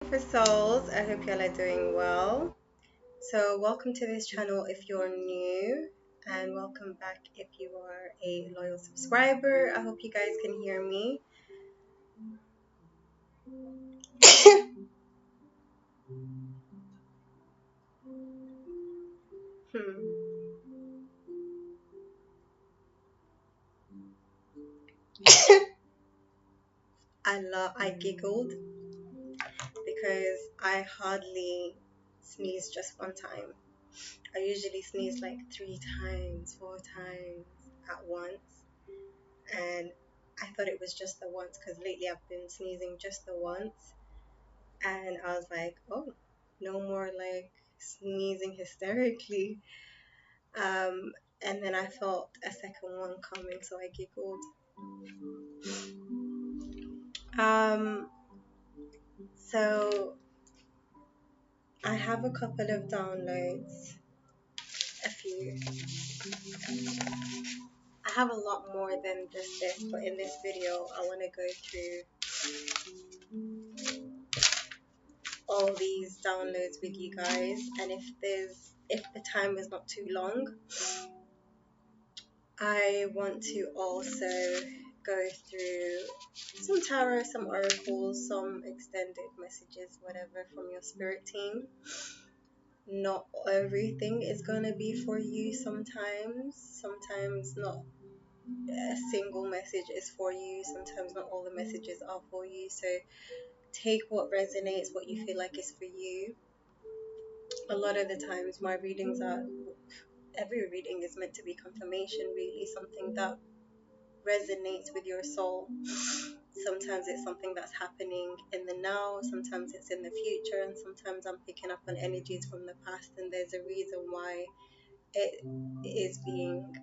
For souls, I hope y'all are doing well. So, welcome to this channel if you're new, and welcome back if you are a loyal subscriber. I hope you guys can hear me. Hmm. I giggled because I hardly sneezed just one time. I usually sneeze like 3 times, 4 times at once, and I thought it was just the once because lately I've been sneezing just the once. And I was like, oh, no more like sneezing hysterically. Um, and then I felt a second one coming, so I giggled. Um, so I have a couple of downloads, a few. I have a lot more than just this, but in this video, I want to go through all these downloads with you guys. And if the time is not too long, I want to also go through some tarot, some oracles, some extended messages, whatever from your spirit team. Not everything is going to be for you sometimes. Sometimes not a single message is for you. Sometimes not all the messages are for you. So take what resonates, what you feel like is for you. A lot of the times my readings are, every reading is meant to be confirmation, really, something that resonates with your soul. Sometimes it's something that's happening in the now, sometimes it's in the future, and sometimes I'm picking up on energies from the past, and there's a reason why it is being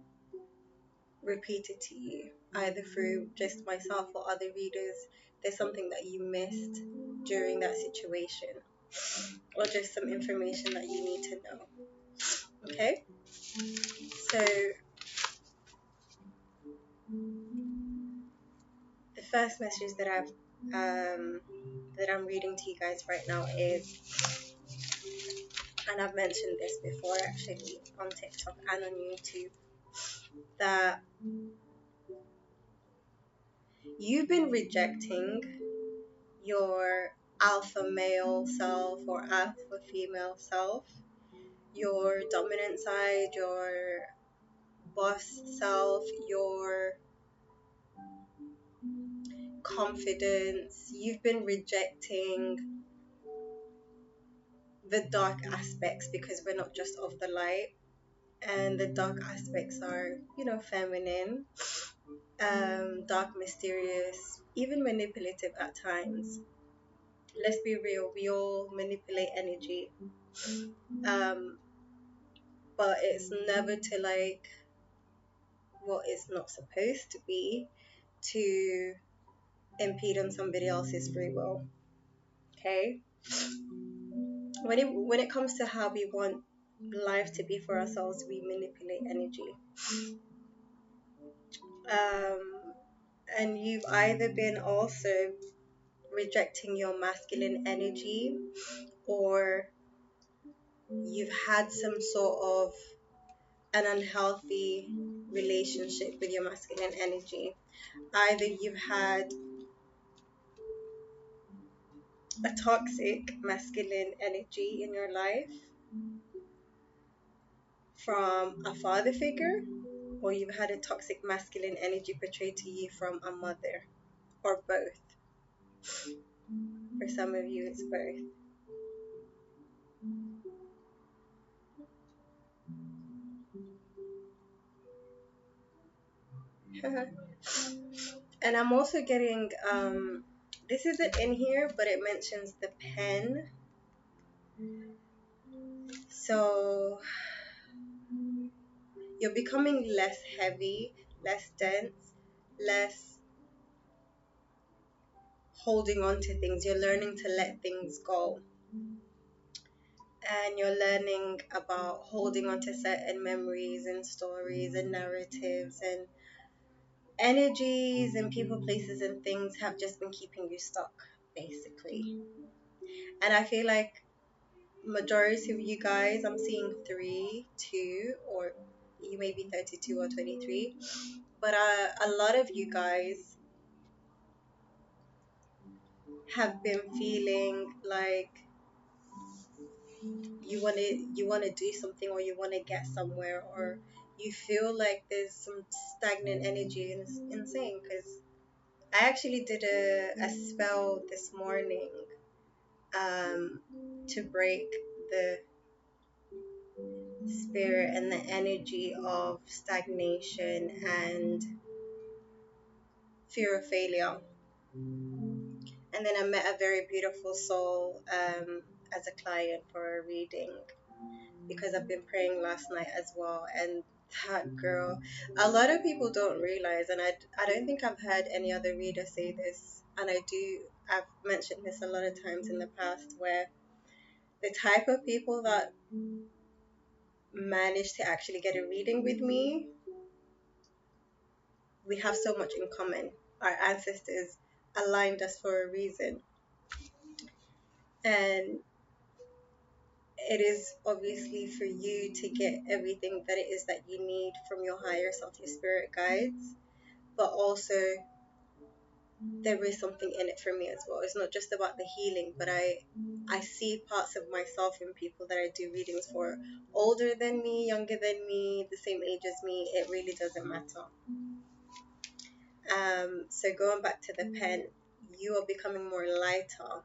repeated to you, either through just myself or other readers. There's something that you missed during that situation, or just some information that you need to know. Okay, so the first message that I'm reading to you guys right now is, and I've mentioned this before actually on TikTok and on YouTube, that you've been rejecting your alpha male self or alpha female self, your dominant side, your boss self, your confidence. You've been rejecting the dark aspects because we're not just of the light, and the dark aspects are, feminine, dark, mysterious, even manipulative at times. Let's be real, we all manipulate energy, um, but it's never to like what it's not supposed to be, to impede on somebody else's free will. Okay, when it comes to how we want life to be for ourselves, we manipulate energy. Um, and you've either been also rejecting your masculine energy, or you've had some sort of an unhealthy relationship with your masculine energy. Either you've had a toxic masculine energy in your life from a father figure, or you've had a toxic masculine energy portrayed to you from a mother, or both. For some of you, it's both. And I'm also getting, this isn't in here, but it mentions the pen. So you're becoming less heavy, less dense, less holding on to things. You're learning to let things go. And you're learning about holding on to certain memories and stories and narratives, and energies and people, places, and things have just been keeping you stuck, basically. And I feel like majority of you guys, I'm seeing 3, 2, or you may be 32 or 23, but a lot of you guys have been feeling like you want to do something, or you want to get somewhere, or you feel like there's some stagnant energy, and it's insane because I actually did a spell this morning um to break the spirit and the energy of stagnation and fear of failure. And then I met a very beautiful soul as a client for a reading, because I've been praying last night as well. And that girl, a lot of people don't realize, and I don't think I've heard any other reader say this, and I've mentioned this a lot of times in the past, where the type of people that manage to actually get a reading with me, we have so much in common. Our ancestors aligned us for a reason. And it is obviously for you to get everything that it is that you need from your higher self, your spirit guides, but also there is something in it for me as well. It's not just about the healing, but I see parts of myself in people that I do readings for, older than me, younger than me, the same age as me. It really doesn't matter. So going back to the pen, you are becoming more lighter,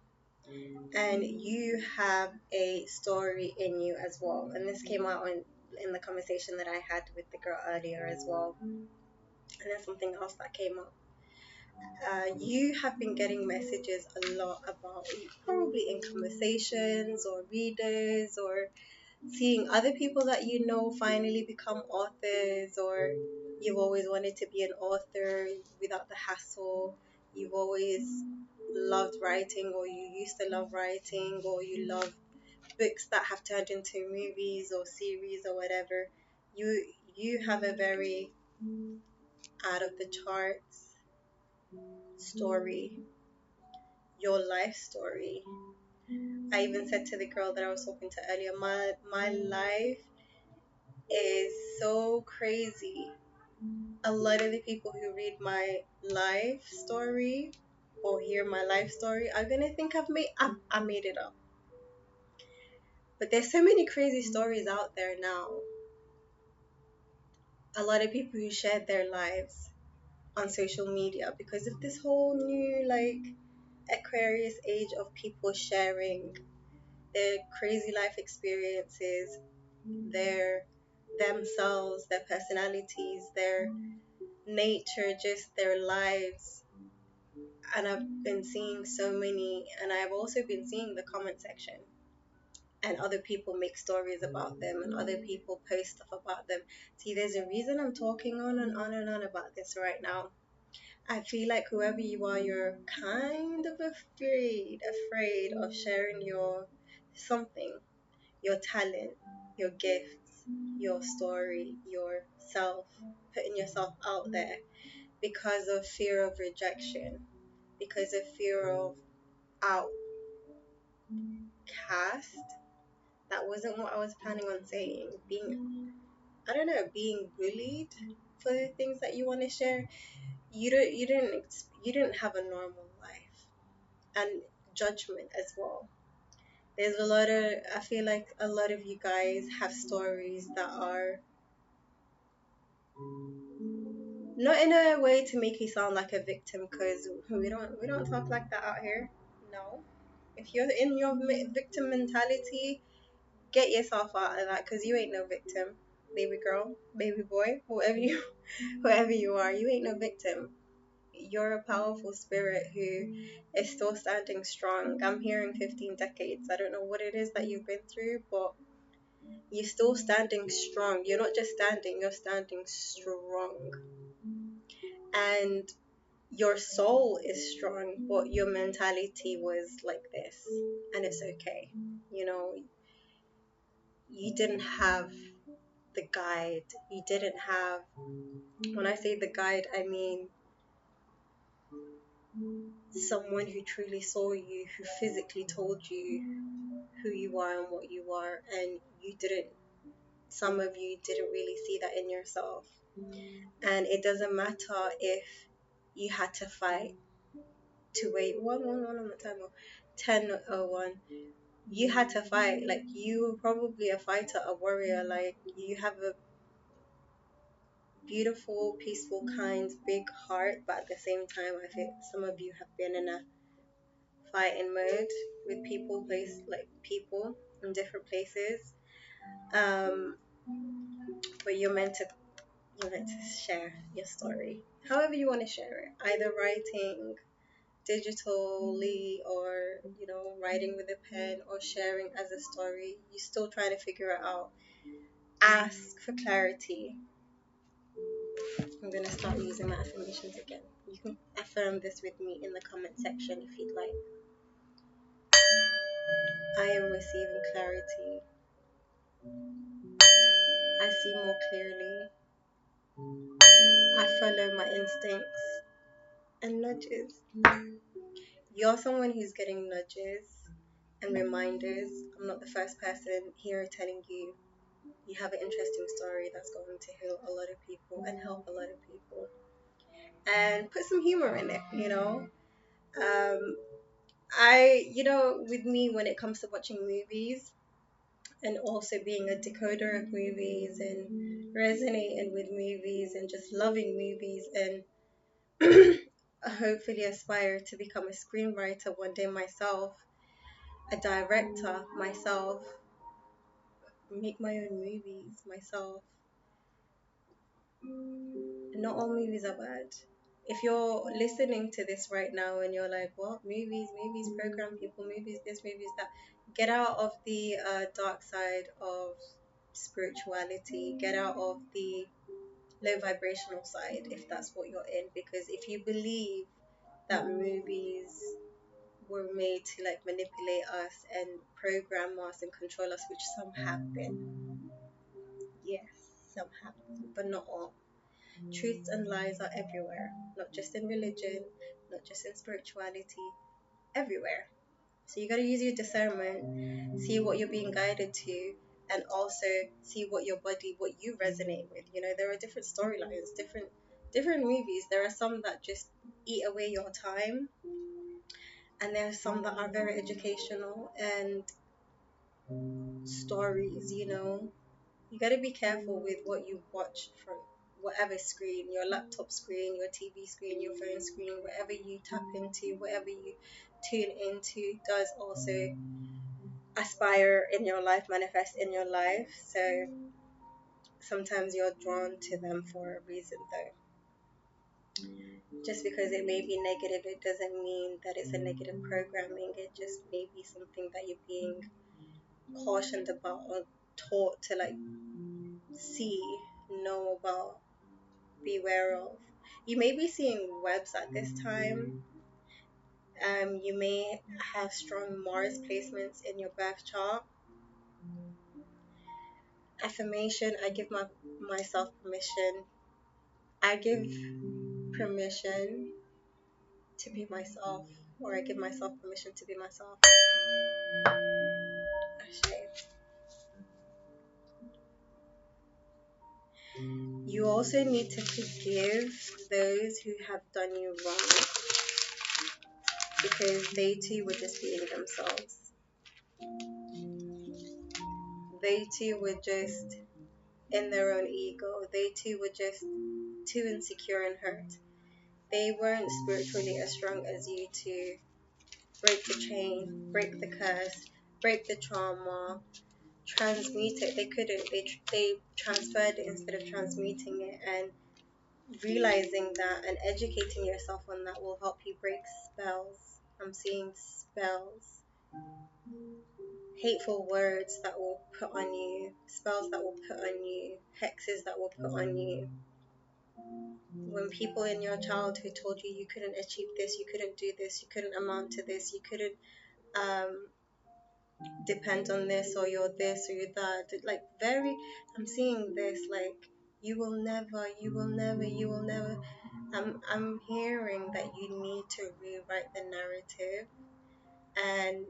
and you have a story in you as well. And this came out in the conversation that I had with the girl earlier as well. And then something else that came up. You have been getting messages a lot about, probably in conversations or readers, or seeing other people that you know finally become authors, or you've always wanted to be an author without the hassle. You've always loved writing, or you used to love writing, or you love books that have turned into movies or series or whatever. You have a very out of the charts story, your life story. I even said to the girl that I was talking to earlier, my life is so crazy. A lot of the people who read my life story or hear my life story are gonna think I made it up. But there's so many crazy stories out there now. A lot of people who shared their lives on social media because of this whole new like Aquarius age of people sharing their crazy life experiences, their themselves, their personalities, their nature, just their lives. And I've been seeing so many, and I've also been seeing the comment section, and other people make stories about them, and other people post stuff about them. See, there's a reason I'm talking on and on and on about this right now. I feel like whoever you are, you're kind of afraid of sharing your something, your talent, your gifts, your story, yourself, putting yourself out there because of fear of rejection, because of fear of outcast. That wasn't what I was planning on saying. I don't know, being bullied for the things that you want to share. You didn't have a normal life, and judgment as well. There's a lot of, I feel like a lot of you guys have stories that are not in a way to make you sound like a victim, because we don't talk like that out here. No. If you're in your victim mentality, get yourself out of that, because you ain't no victim, baby girl, baby boy, whoever you are, you ain't no victim. You're a powerful spirit who is still standing strong. I'm hearing 15 decades. I don't know what it is that you've been through, but you're still standing strong. You're not just standing, you're standing strong. And your soul is strong, but your mentality was like this. And it's okay. You know, you didn't have the guide. You didn't have, when I say the guide, I mean someone who truly saw you, who physically told you who you are and what you are, and you didn't, some of you didn't really see that in yourself. And it doesn't matter if you had to fight to wait 111 on the timer, 10:01. You had to fight. Like, you were probably a fighter, a warrior. Like, you have a beautiful, peaceful, kind, big heart, but at the same time, I think some of you have been in a fighting mode with people, people in different places. Um, but you're meant to share your story, however you want to share it, either writing digitally, or writing with a pen, or sharing as a story. You're still trying to figure it out. Ask for clarity. I'm going to start using my affirmations again. You can affirm this with me in the comment section if you'd like. I am receiving clarity. I see more clearly. I follow my instincts and nudges. You're someone who's getting nudges and reminders. I'm not the first person here telling you you have an interesting story that's going to heal a lot of people and help a lot of people. And put some humor in it. With me, when it comes to watching movies and also being a decoder of movies and resonating with movies and just loving movies, and hopefully aspire to become a screenwriter one day myself, a director myself, make my own movies myself. Not all movies are bad. If you're listening to this right now and you're like, what? Movies program people, movies this, movies that. Get out of the dark side of spirituality. Get out of the low vibrational side if that's what you're in. Because if you believe that movies were made to like manipulate us and program us and control us, which some have been, yes, some have been, but not all. Truths and lies are everywhere, not just in religion, not just in spirituality, everywhere. So you got to use your discernment, see what you're being guided to, and also see what what you resonate with. There are different storylines, different movies. There are some that just eat away your time, and there are some that are very educational and stories. You got to be careful with what you watch from whatever screen, your laptop screen, your TV screen, your phone screen, whatever you tap into, whatever you tune into does also aspire in your life, manifest in your life. So sometimes you're drawn to them for a reason, though. Just because it may be negative, it doesn't mean that it's a negative programming. It just may be something that you're being cautioned about or taught to like see, know about, beware of. You may be seeing webs at this time. You may have strong Mars placements in your birth chart. Affirmation: I give myself permission. I give permission to be myself, or I give myself permission to be myself. Ashe. You also need to forgive those who have done you wrong, because they too were just being themselves. They too were just in their own ego. They too were just too insecure and hurt. They weren't spiritually as strong as you to break the chain, break the curse, break the trauma, transmute it. They couldn't. They transferred it instead of transmuting it, and realizing that and educating yourself on that will help you break spells. I'm seeing spells, hateful words that will put on you, spells that will put on you, hexes that will put on you. When people in your childhood told you couldn't achieve this, you couldn't do this, you couldn't amount to this, you couldn't depend on this, or you're this or you're that, like I'm seeing this, like you will never, I'm hearing that you need to rewrite the narrative, and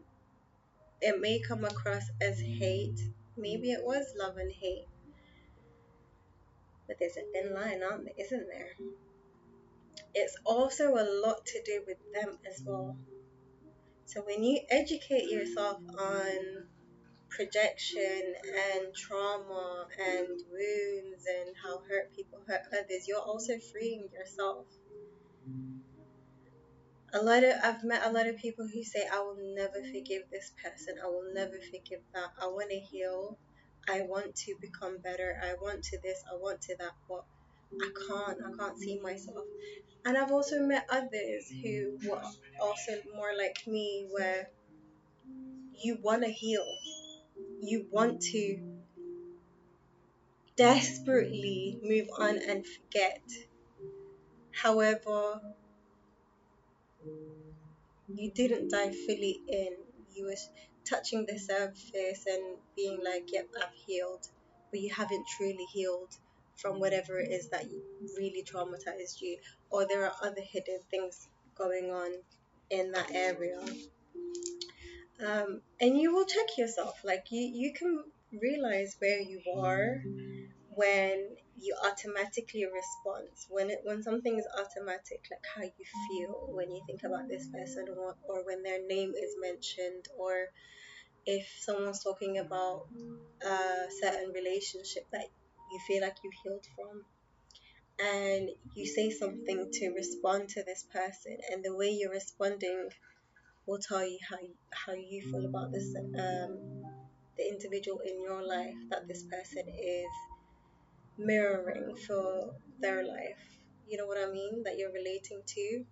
it may come across as hate. Maybe it was love and hate, but there's a thin line, isn't there? It's also a lot to do with them as well. So when you educate yourself on projection and trauma and wounds and how hurt people hurt others, you're also freeing yourself. I've met a lot of people who say, I will never forgive this person, I will never forgive that, I want to heal, I want to become better, I want to this, I want to that, but I can't see myself. And I've also met others who were also more like me, where you want to heal, you want to desperately move on and forget. However, you didn't dive fully in. You was touching the surface and being like, yep, I've healed, but you haven't truly healed from whatever it is that really traumatized you, or there are other hidden things going on in that area. And you will check yourself. Like you can realize where you are when you automatically respond, when something is automatic, like how you feel when you think about this person, or when their name is mentioned, or if someone's talking about a certain relationship that you feel like you healed from, and you say something to respond to this person, and the way you're responding will tell you how you feel about this, the individual in your life that this person is mirroring for their life. You know what I mean? That you're relating to.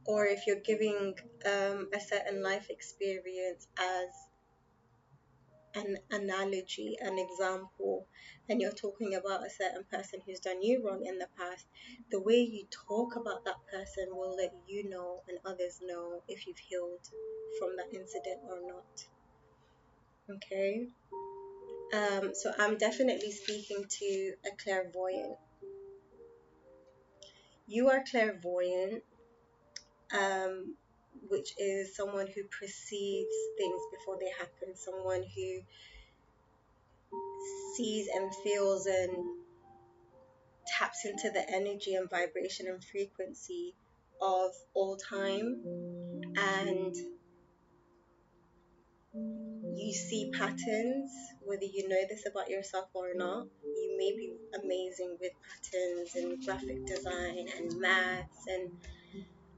Or if you're giving a certain life experience as an analogy, an example, and you're talking about a certain person who's done you wrong in the past, the way you talk about that person will let you know and others know if you've healed from that incident or not. Okay? So I'm definitely speaking to a clairvoyant. You are clairvoyant, um, which is someone who perceives things before they happen, someone who sees and feels and taps into the energy and vibration and frequency of all time, and you see patterns, whether you know this about yourself or not. You may be amazing with patterns and graphic design and maths and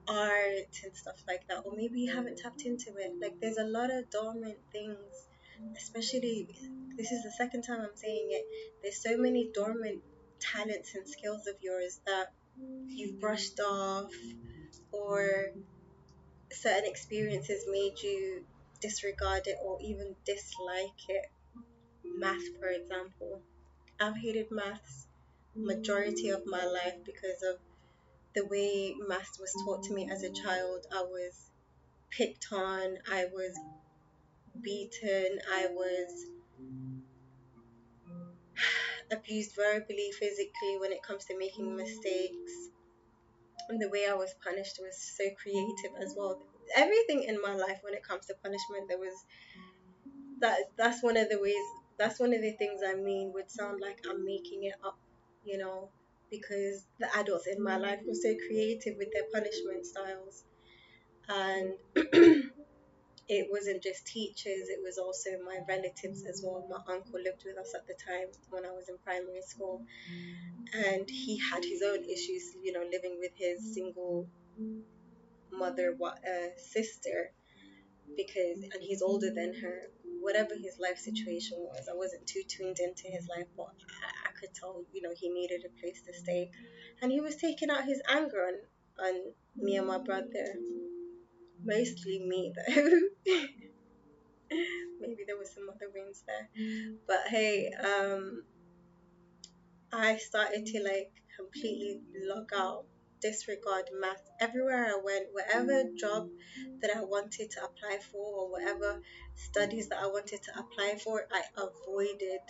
art and stuff like that, or maybe you haven't tapped into it. Like, there's a lot of dormant things, especially, this is the second time I'm saying it, there's so many dormant talents and skills of yours that you've brushed off, or certain experiences made you disregard it or even dislike it. Math, for example, I've hated maths majority of my life because of the way maths was taught to me as a child. I was picked on, I was beaten, I was abused verbally, physically when it comes to making mistakes. And the way I was punished was so creative as well. Everything in my life when it comes to punishment, there was that's one of the ways, that's one of the things I mean would sound like I'm making it up, you know, because the adults in my life were so creative with their punishment styles. And it wasn't just teachers, it was also my relatives as well. My uncle lived with us at the time when I was in primary school, and he had his own issues, you know, living with his single mother sister, because, and he's older than her. Whatever his life situation was, I wasn't too tuned into his life, but I could tell, you know, he needed a place to stay, and he was taking out his anger on me and my brother, mostly me though. Maybe there was some other wins there, but hey, I started to like completely log out, disregard math everywhere I went. Whatever job that I wanted to apply for, or whatever studies that I wanted to apply for, I avoided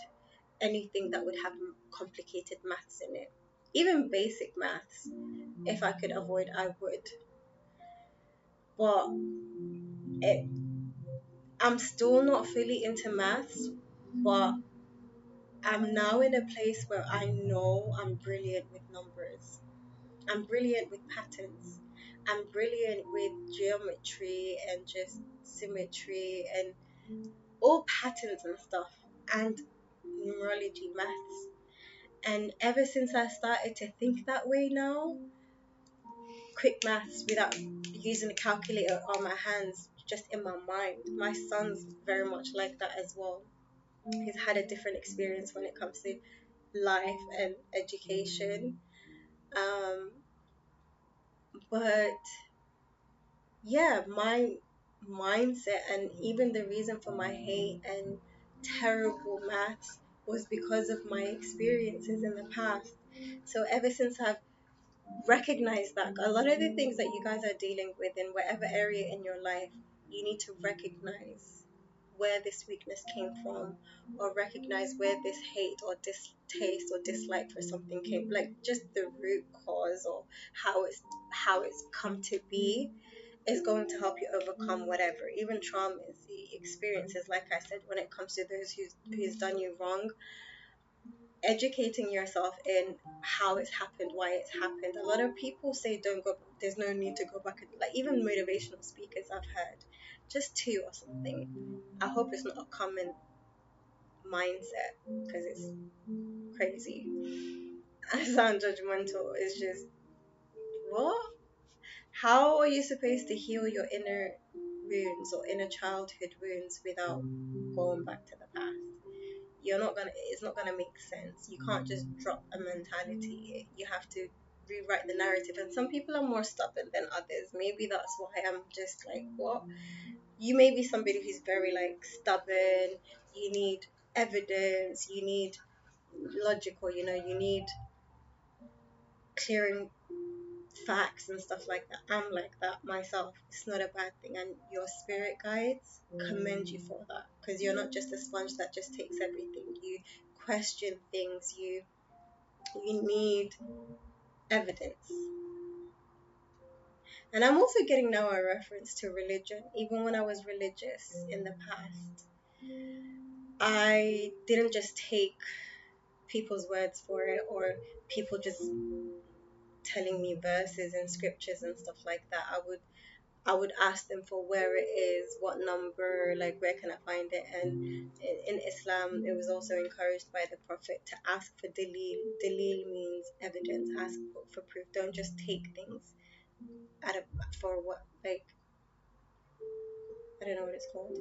anything that would have complicated maths in it. even basic maths. If I could avoid, I would. But it, I'm still not fully into maths, but I'm now in a place where I know I'm brilliant with numbers. I'm brilliant with patterns. I'm brilliant with geometry and just symmetry and all patterns and stuff, and numerology, maths. And ever since I started to think that way now, quick maths without using a calculator on my hands, just in my mind. My son's very much like that as well. He's had a different experience when it comes to life and education. Um, but yeah, my mindset and even the reason for my hate and terrible maths was because of my experiences in the past. So ever since I've recognized that a lot of the things that you guys are dealing with in whatever area in your life, you need to recognize where this weakness came from, or recognize where this hate or distaste or dislike for something came, like just the root cause, or how it's come to be, is going to help you overcome whatever, even traumas, experiences. Like I said, when it comes to those who's done you wrong, educating yourself in how it's happened, why it's happened. A lot of people say don't go, there's no need to go back, and like even motivational speakers I've heard, just two or something. I hope it's not a common mindset, because it's crazy. I sound judgmental. It's just, what? How are you supposed to heal your inner wounds or inner childhood wounds without going back to the past? It's not gonna make sense. You can't just drop a mentality. You have to rewrite the narrative. And some people are more stubborn than others. Maybe that's why I'm just like, what? You may be somebody who's very like stubborn. You need evidence. You need logical. You need clearing facts and stuff like that. I'm like that myself. It's not a bad thing. And your spirit guides commend you for that, because you're not just a sponge that just takes everything. You question things. You need evidence. And I'm also getting now a reference to religion. Even when I was religious in the past, I didn't just take people's words for it, or people just telling me verses and scriptures and stuff like that. I would ask them for where it is, what number, like where can I find it. And in Islam, it was also encouraged by the Prophet to ask for dalil. Dalil means evidence. Ask for proof. Don't just take things out of for what, like, I don't know what it's called.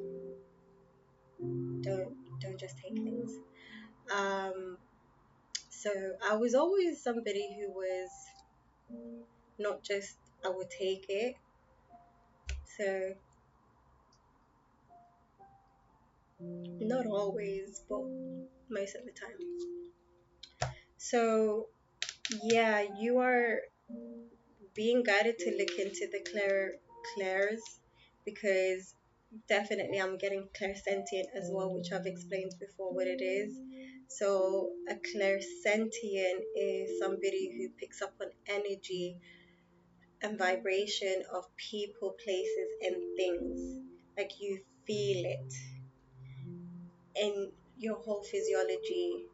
Don't just take things. Um, so I was always somebody who was not just I would take it. So not always, but most of the time. So yeah, you are being guided to look into the clairs, because definitely I'm getting clairsentient as well, which I've explained before what it is. So a clairsentient is somebody who picks up on energy and vibration of people, places, and things. Like you feel it in your whole physiology.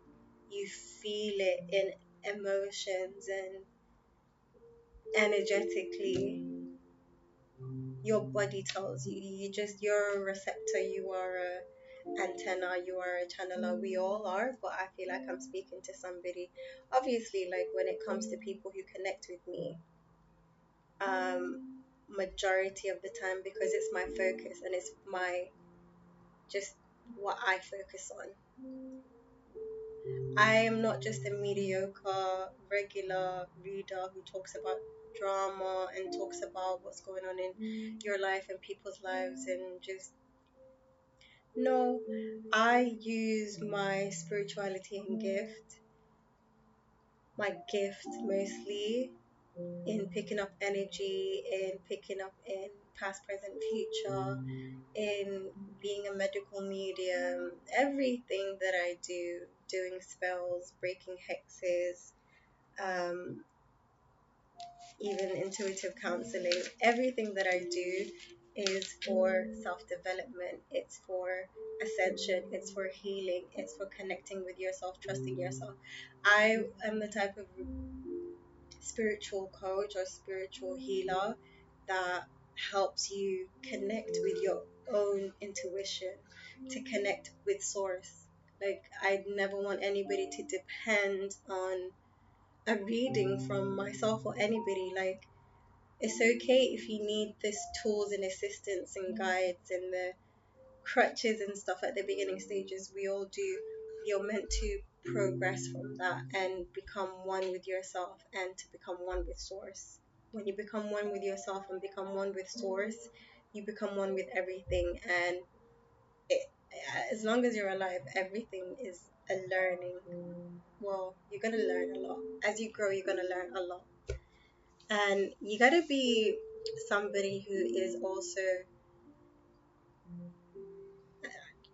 You feel it in emotions and energetically. Your body tells you. You're a receptor. You are a antenna. You are a channeler. We all are, but I feel like I'm speaking to somebody. Obviously, like when it comes to people who connect with me, majority of the time, because it's my focus and it's my just what I focus on. I am not just a mediocre regular reader who talks about drama and talks about what's going on in your life and people's lives, and just, no, I use my spirituality and my gift mostly, in picking up energy, in picking up in past, present, future, in being a medical medium, everything that I do, doing spells, breaking hexes, um, even intuitive counseling. Everything that I do is for self development, it's for ascension, it's for healing, it's for connecting with yourself, trusting yourself. I am the type of spiritual coach or spiritual healer that helps you connect with your own intuition, to connect with source. Like, I never want anybody to depend on a reading from myself or anybody. Like, it's okay if you need this tools and assistance and guides and the crutches and stuff at the beginning stages. We all do. You're meant to progress from that and become one with yourself and to become one with source. When you become one with yourself and become one with source, you become one with everything. And it, as long as you're alive, everything is a learning. Well, you're gonna learn a lot. As you grow, you're gonna learn a lot. And you gotta be somebody who is also,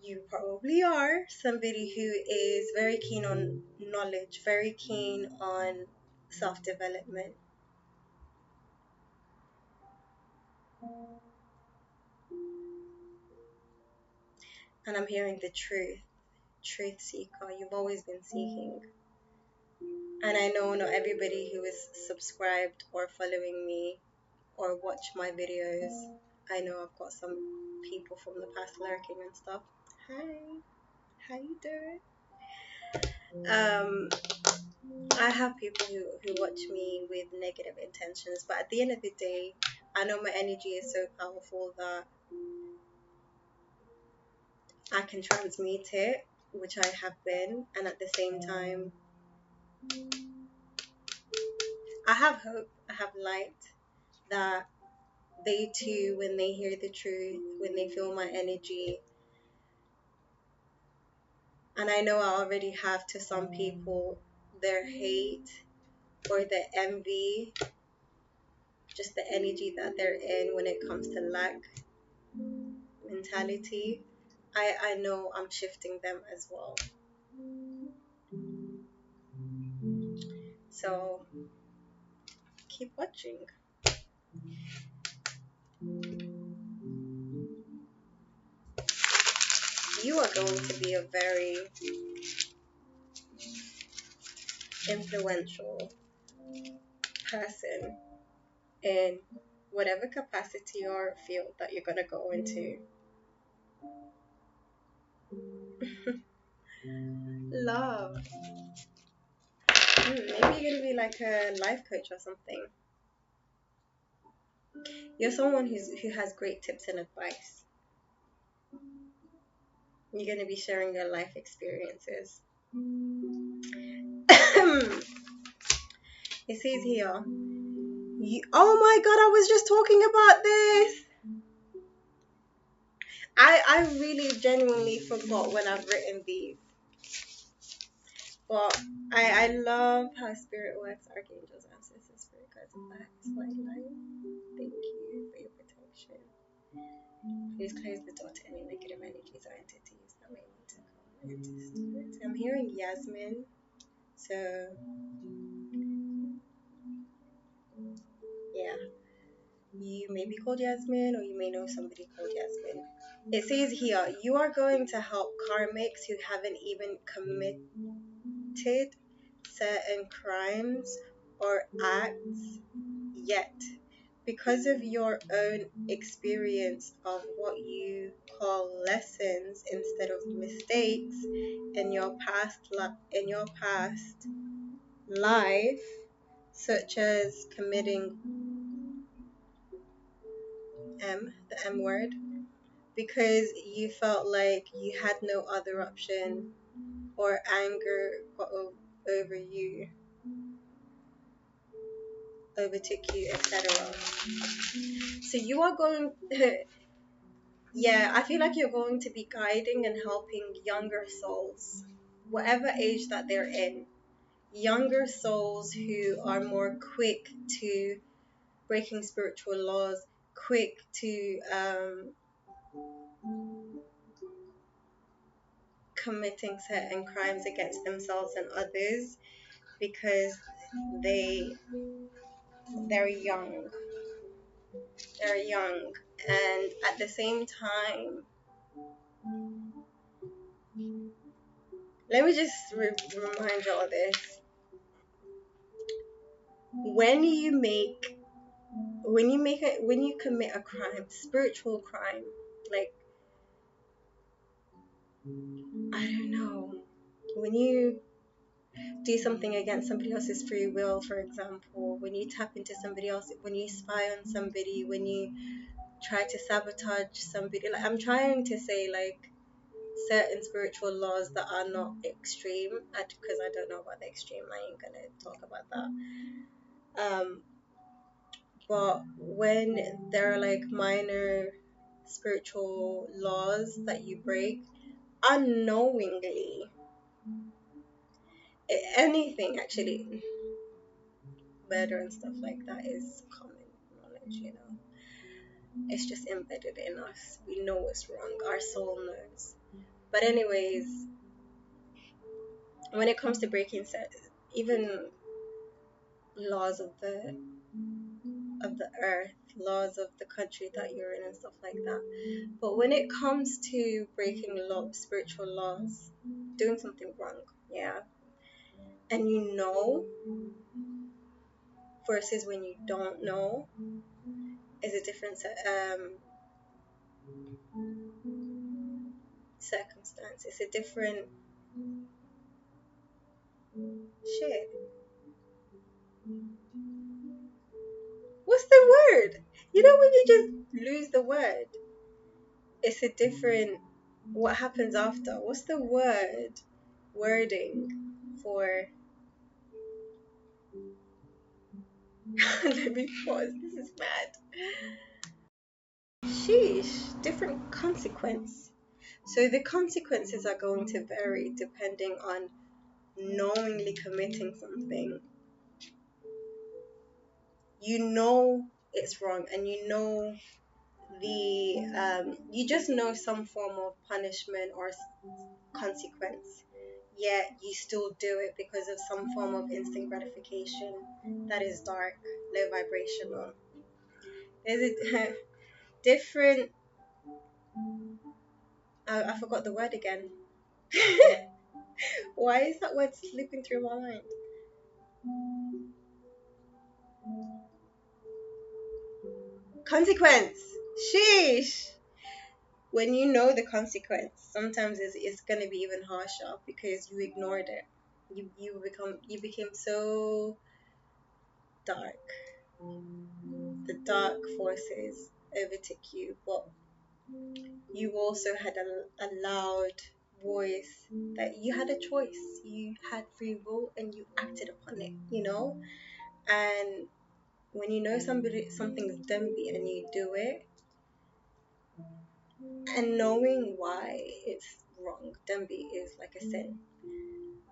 you probably are somebody who is very keen on knowledge, very keen on self development. And I'm hearing the truth seeker. You've always been seeking. And I know not everybody who is subscribed or following me or watch my videos. I know I've got some people from the past lurking and stuff. Hi, how you doing? I have people who watch me with negative intentions, but at the end of the day, I know my energy is so powerful that I can transmute it, which I have been, and at the same time, I have hope, I have light that they too, when they hear the truth, when they feel my energy, and I know I already have to some people their hate or their envy, just the energy that they're in when it comes to lack mentality. I know I'm shifting them as well. So keep watching. You are going to be a very influential person in whatever capacity or field that you're going to go into. Love. Maybe you're going to be like a life coach or something. You're someone who has great tips and advice. You're going to be sharing your life experiences. It says here, oh my god, I was just talking about this. I really genuinely forgot when I've written these. But I love how spirit works, archangels, ancestors, spirit guides, and facts, white light. Thank you for your protection. Please close the door to any negative energies or entities that may need to come into spirit. I'm hearing Yasmin. So yeah. You may be called Yasmin, or you may know somebody called Yasmin. It says here, you are going to help karmics who haven't even committed certain crimes or acts yet, because of your own experience of what you call lessons instead of mistakes in your past life, such as committing the M word, because you felt like you had no other option or anger got over you, overtook you, etc. So you are going, yeah, I feel like you're going to be guiding and helping younger souls, whatever age that they're in, younger souls who are more quick to breaking spiritual laws, quick to committing certain crimes against themselves and others, because they they're young. They're young, and at the same time, let me just remind you all this. When you make when you commit a crime, spiritual crime, like, I don't know, when you do something against somebody else's free will, for example, when you tap into somebody else, when you spy on somebody, when you try to sabotage somebody, like, I'm trying to say, like, certain spiritual laws that are not extreme, because I don't know about the extreme, I ain't gonna talk about that. But when there are like minor spiritual laws that you break unknowingly, anything actually, murder and stuff like that is common knowledge, you know. It's just embedded in us. We know it's wrong. Our soul knows. But anyways, when it comes to breaking even laws of the earth, laws of the country that you're in and stuff like that. But when it comes to breaking spiritual laws, doing something wrong, yeah, and you know, versus when you don't know, is a different circumstance. It's a different shit. What's the word? You know when you just lose the word? It's a different. What happens after? What's the wording for? Let me pause. This is mad. Sheesh, different consequence. So the consequences are going to vary depending on knowingly committing something. You know it's wrong, and you know you just know some form of punishment or consequence. Yet you still do it because of some form of instant gratification that is dark, low vibrational. There's a different. I forgot the word again. Why is that word slipping through my mind? Consequence. Sheesh. When you know the consequence, sometimes it's gonna be even harsher because you ignored it. You became so dark. The dark forces overtook you, but you also had a loud voice that you had a choice. You had free will and you acted upon it, you know? And when you know something's dumpy and you do it, and knowing why it's wrong, dumpy is like a sin,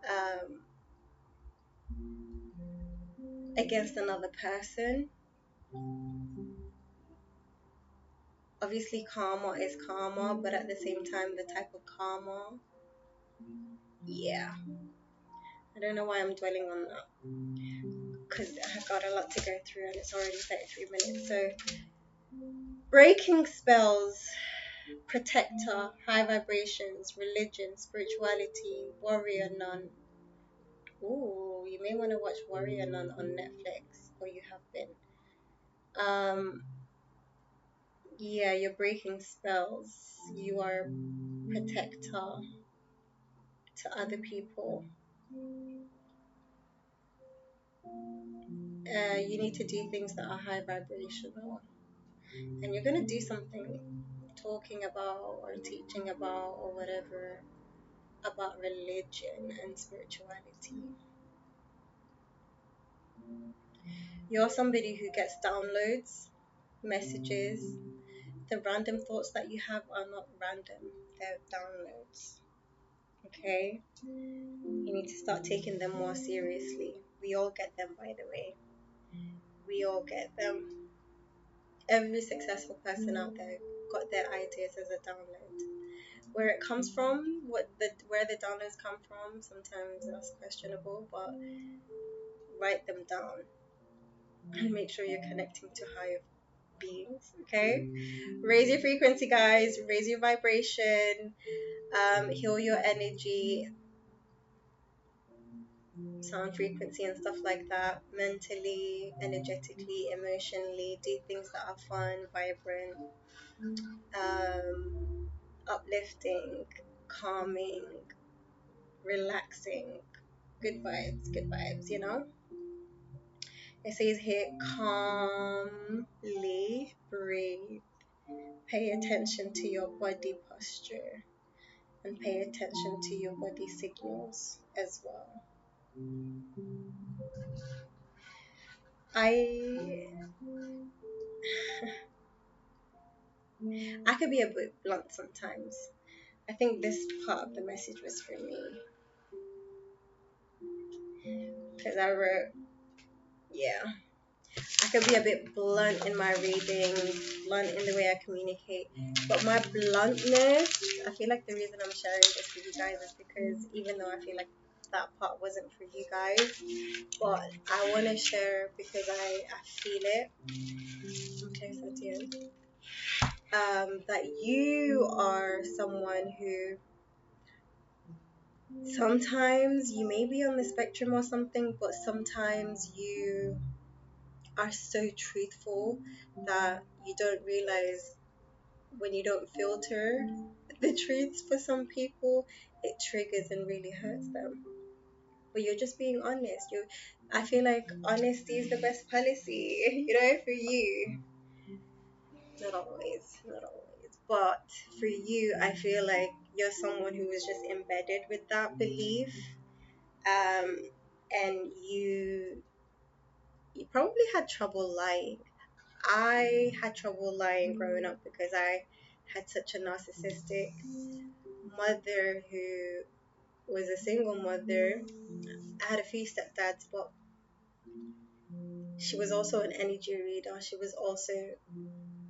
um, against another person. Obviously, karma is karma, but at the same time, the type of karma, yeah. I don't know why I'm dwelling on that because I've got a lot to go through and it's already 33 minutes. So, breaking spells, protector, high vibrations, religion, spirituality, warrior nun. Ooh, you may want to watch Warrior Nun on Netflix, or you have been. Yeah, you're breaking spells. You are protector to other people. You need to do things that are high vibrational, and you're gonna do something talking about or teaching about or whatever about religion and spirituality. You're somebody who gets downloads, messages. The random thoughts that you have are not random, they're downloads. Okay? You need to start taking them more seriously. We all get them, by the way. We all get them. Every successful person out there got their ideas as a download. Where it comes from, where the downloads come from, sometimes that's questionable, but write them down and make sure you're connecting to higher beings. Okay, raise your frequency, guys. Raise your vibration. Heal your energy, sound frequency and stuff like that, mentally, energetically, emotionally. Do things that are fun, vibrant, uplifting, calming, relaxing. Good vibes, you know? It says here, calmly breathe. Pay attention to your body posture and pay attention to your body signals as well. I I could be a bit blunt sometimes. I think this part of the message was for me because I wrote, yeah, I could be a bit blunt in my reading, blunt in the way I communicate. But my bluntness, I feel like the reason I'm sharing this with you guys is because even though I feel like that part wasn't for you guys, but I want to share because I feel it. Okay, so dear. That you are someone who sometimes you may be on the spectrum or something, but sometimes you are so truthful that you don't realize when you don't filter the truths for some people, it triggers and really hurts them. But you're just being honest. I feel like honesty is the best policy, you know, for you. Not always. But for you, I feel like you're someone who was just embedded with that belief. Um, and you probably had trouble lying. I had trouble lying growing up because I had such a narcissistic mother who was a single mother. I had a few stepdads, but she was also an energy reader. She was also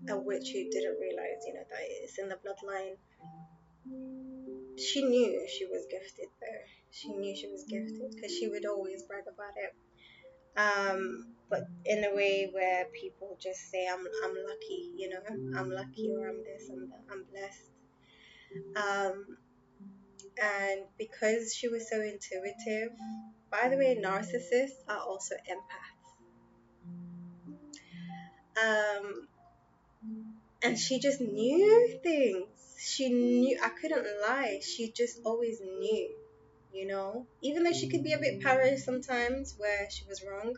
a witch who didn't realize, you know, that it's in the bloodline. She knew she was gifted, though. She knew she was gifted because she would always brag about it. But in a way where people just say, I'm lucky, you know, I'm lucky or I'm this, I'm that, I'm blessed. And because she was so intuitive, by the way, narcissists are also empaths. Um, and she just knew things. She knew, I couldn't lie. She just always knew, you know, even though she could be a bit paranoid sometimes where she was wrong,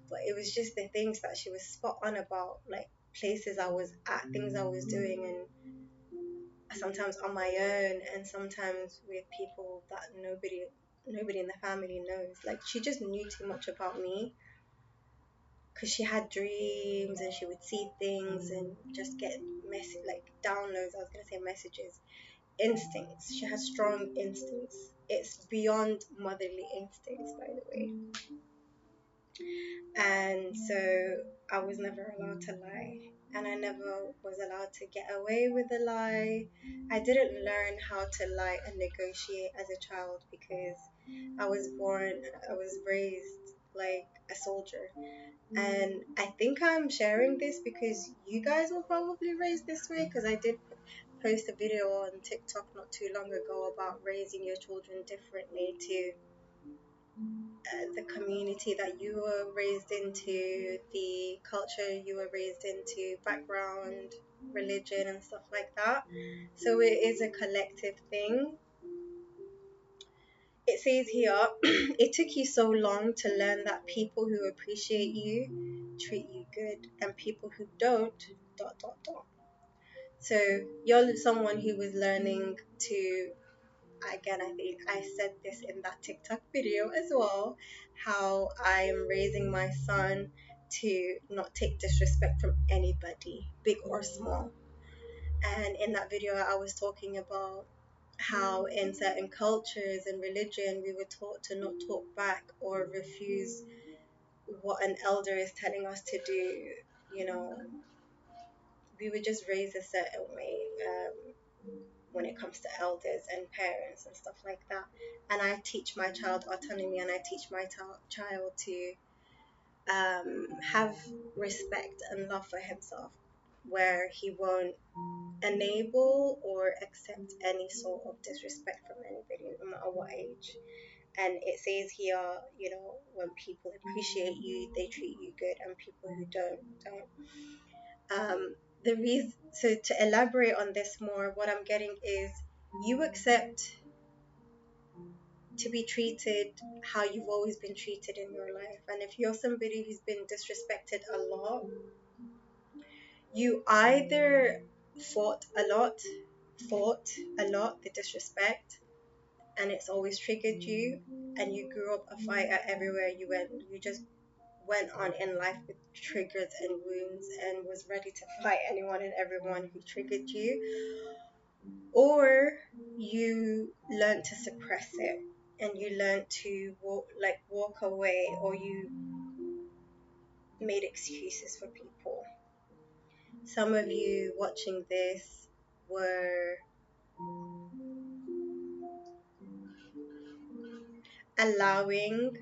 but it was just the things that she was spot on about, like places I was at, things I was doing, and sometimes on my own, and sometimes with people that nobody in the family knows. Like she just knew too much about me because she had dreams and she would see things and just get like downloads. I was gonna say messages, instincts. She has strong instincts. It's beyond motherly instincts, by the way. And so I was never allowed to lie. And I never was allowed to get away with a lie. I didn't learn how to lie and negotiate as a child because I was raised like a soldier. And I think I'm sharing this because you guys were probably raised this way because I did post a video on TikTok not too long ago about raising your children differently to the community that you were raised into, the culture you were raised into, background, religion, and stuff like that. So it is a collective thing. It says here, it took you so long to learn that people who appreciate you treat you good, and people who don't, dot, dot, dot. So you're someone who was learning to, again, I think I said this in that TikTok video as well, how I am raising my son to not take disrespect from anybody, big or small. And in that video, I was talking about how in certain cultures and religion, we were taught to not talk back or refuse what an elder is telling us to do. You know, we were just raised a certain way. when it comes to elders and parents and stuff like that. And I teach my child autonomy, and I teach my child to have respect and love for himself, where he won't enable or accept any sort of disrespect from anybody, no matter what age. And it says here, when people appreciate you, they treat you good, and people who don't. The reason, so to elaborate on this more, what I'm getting is you accept to be treated how you've always been treated in your life. And if you're somebody who's been disrespected a lot, you either fought a lot the disrespect, and it's always triggered you, and you grew up a fighter everywhere you went. You just went on in life with triggers and wounds and was ready to fight anyone and everyone who triggered you, or you learned to suppress it, and you learned to walk away, or you made excuses for people. Some of you watching this were allowing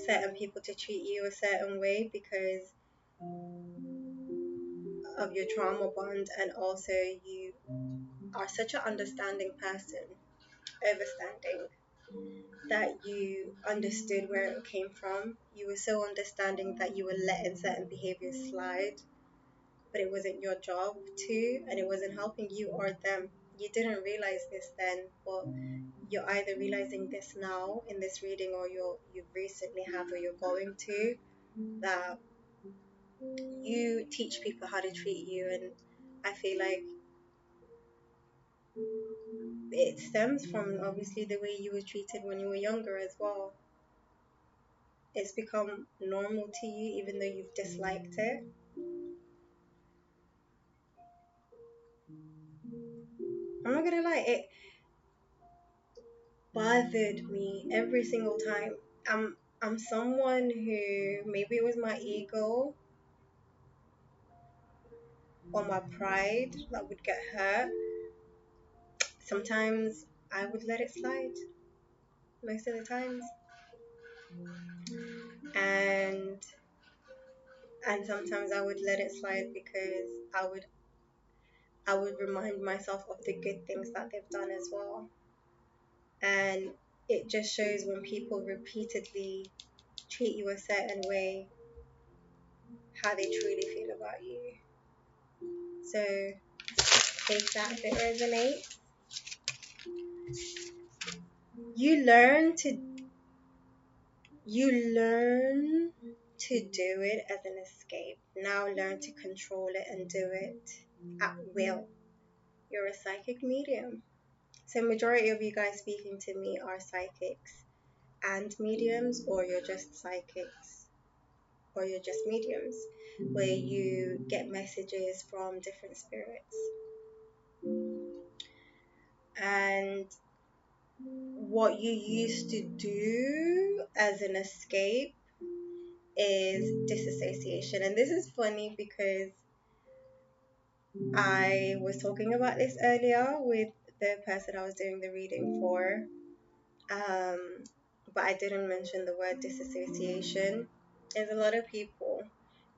certain people to treat you a certain way because of your trauma bond, and also you are such an understanding person, overstanding, that you understood where it came from. You were so understanding that you were letting certain behaviors slide, but it wasn't your job to, and it wasn't helping you or them. You didn't realize this then, but you're either realizing this now in this reading, or you recently have, or you're going to, that you teach people how to treat you. And I feel like it stems from obviously the way you were treated when you were younger as well. It's become normal to you even though you've disliked it. I'm not gonna lie, it bothered me every single time. I'm someone who, maybe it was my ego or my pride that would get hurt. Sometimes I would let it slide, most of the times. And sometimes I would let it slide because I would remind myself of the good things that they've done as well. And it just shows when people repeatedly treat you a certain way, how they truly feel about you. So take that if it resonates. You learn to do it as an escape. Now learn to control it and do it at will. You're a psychic medium. So majority of you guys speaking to me are psychics and mediums, or you're just psychics, or you're just mediums, where you get messages from different spirits. And what you used to do as an escape is disassociation. And this is funny because I was talking about this earlier with the person I was doing the reading for, but I didn't mention the word disassociation. There's a lot of people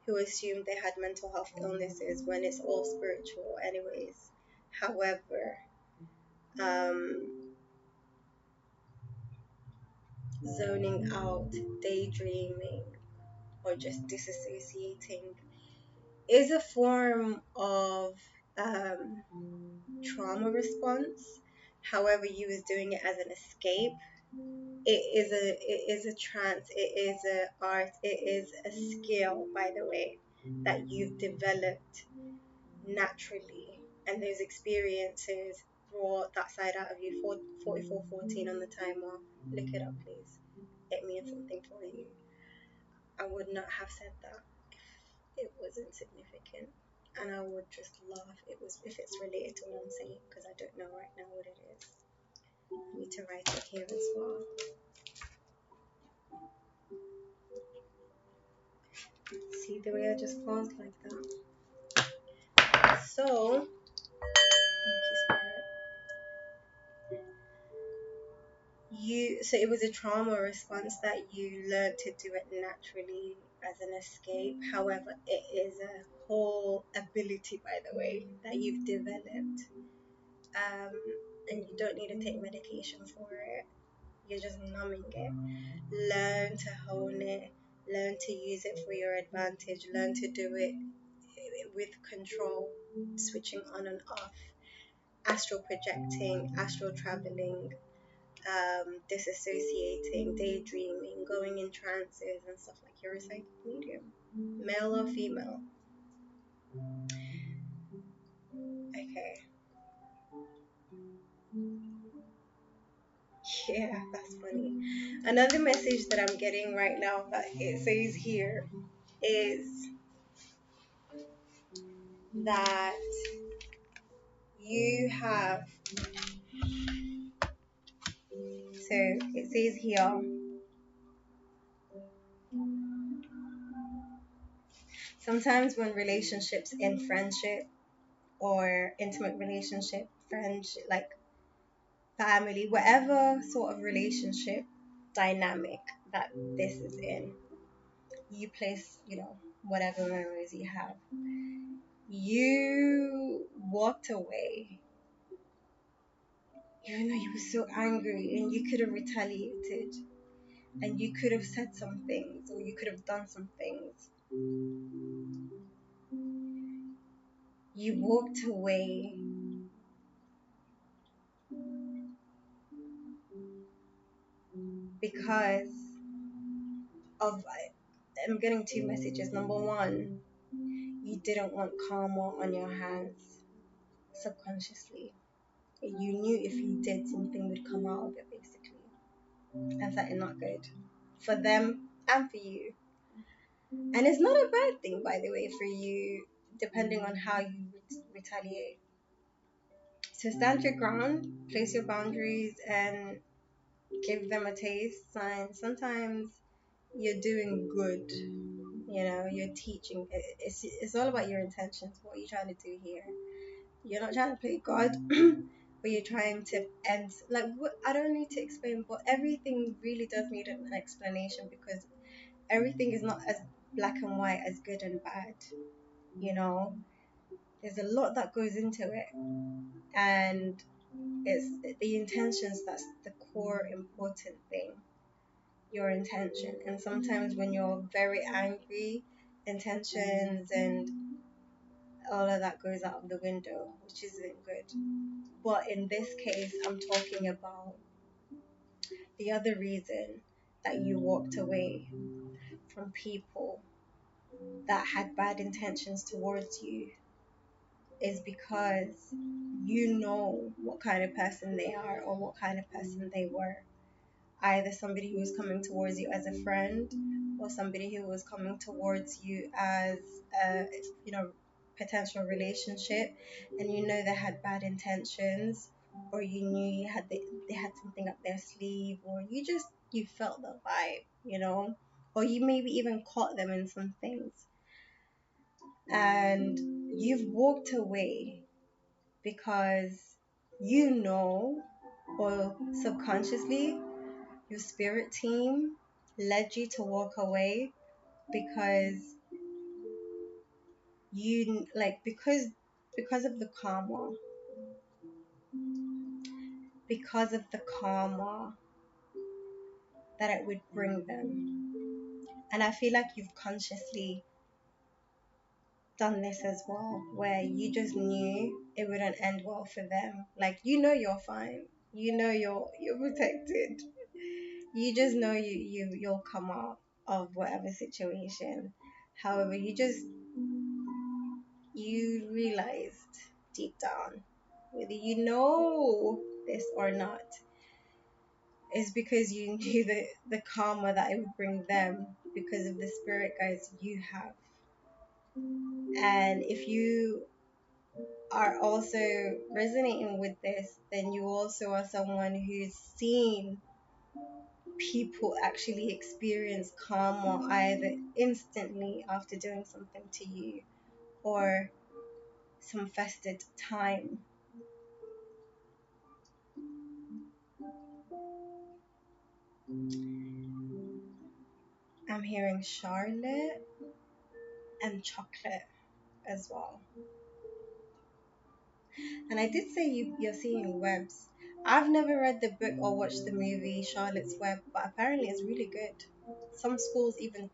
who assume they had mental health illnesses when it's all spiritual anyways. However, zoning out, daydreaming, or just disassociating is a form of trauma response. However, you was doing it as an escape. It is a trance, it is a art, it is a skill, by the way, that you've developed naturally, and those experiences brought that side out of you. 4414 on the timer. Look it up, please. It means something for you. I would not have said that if it wasn't significant, and I would just laugh if it's related to what I'm saying, because I don't know right now what it is. I need to write it here as well. See the way I just paused like that? So, thank you, Spirit. so it was a trauma response that you learned to do it naturally as an escape. However, it is a whole ability, by the way, that you've developed. Um, and you don't need to take medication for it. You're just numbing it. Learn to hone it. Learn to use it for your advantage. Learn to do it with control, switching on and off, astral projecting, astral traveling, disassociating, daydreaming, going in trances and stuff like you're a psychic medium, male or female. Okay, yeah, that's funny. Another message that I'm getting right now that it says here is that you have, so it says here, sometimes when relationships in friendship or intimate relationship, friendship, like family, whatever sort of relationship dynamic that this is in, you place, whatever memories you have. You walked away, even though you were so angry and you could have retaliated and you could have said some things or you could have done some things. You walked away because of, I'm getting two messages. Number one, you didn't want karma on your hands subconsciously. You knew if you did, something would come out of it, basically. And that is not good for them and for you. And it's not a bad thing, by the way, for you, depending on how you retaliate. So stand your ground, place your boundaries, and give them a taste sign. Sometimes you're doing good. You're teaching. It's all about your intentions. What are you trying to do here? You're not trying to play God, but you're trying to end. Like, what, I don't need to explain, but everything really does need an explanation because everything is not as black and white as good and bad. You know, there's a lot that goes into it, and it's the intentions that's the core important thing. Your intention, and sometimes when you're very angry, intentions and all of that goes out of the window, which isn't good. But in this case, I'm talking about the other reason that you walked away from people that had bad intentions towards you is because you know what kind of person they are or what kind of person they were. Either somebody who was coming towards you as a friend or somebody who was coming towards you as a potential relationship, and they had bad intentions, or you knew they had something up their sleeve, or you felt the vibe, or you maybe even caught them in some things, and you've walked away because or subconsciously your spirit team led you to walk away because you like because of the karma that it would bring them. And I feel like you've consciously done this as well, where you just knew it wouldn't end well for them. Like, you're fine, you're protected, you just know you'll come out of whatever situation. However, you realized deep down, whether you know this or not, is because you knew the karma that it would bring them because of the spirit guides you have. And if you are also resonating with this, then you also are someone who's seen people actually experience karma either instantly after doing something to you or some festive time. I'm hearing Charlotte and chocolate as well. And I did say you're seeing webs. I've never read the book or watched the movie Charlotte's Web, but apparently it's really good. Some schools even,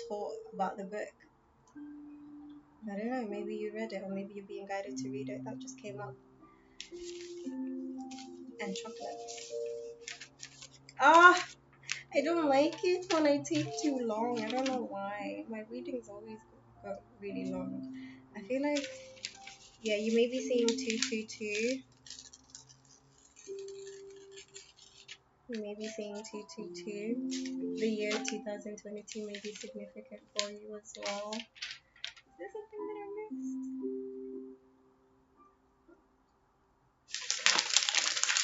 taught about the book. I don't know, maybe you read it or maybe you're being guided to read it. That just came up. And chocolate. Ah, I don't like it when I take too long. I don't know why. My readings always go really long. I feel like, yeah, you may be seeing 222. You may be seeing 222. The year 2022 may be significant for you as well. Is there something that I missed?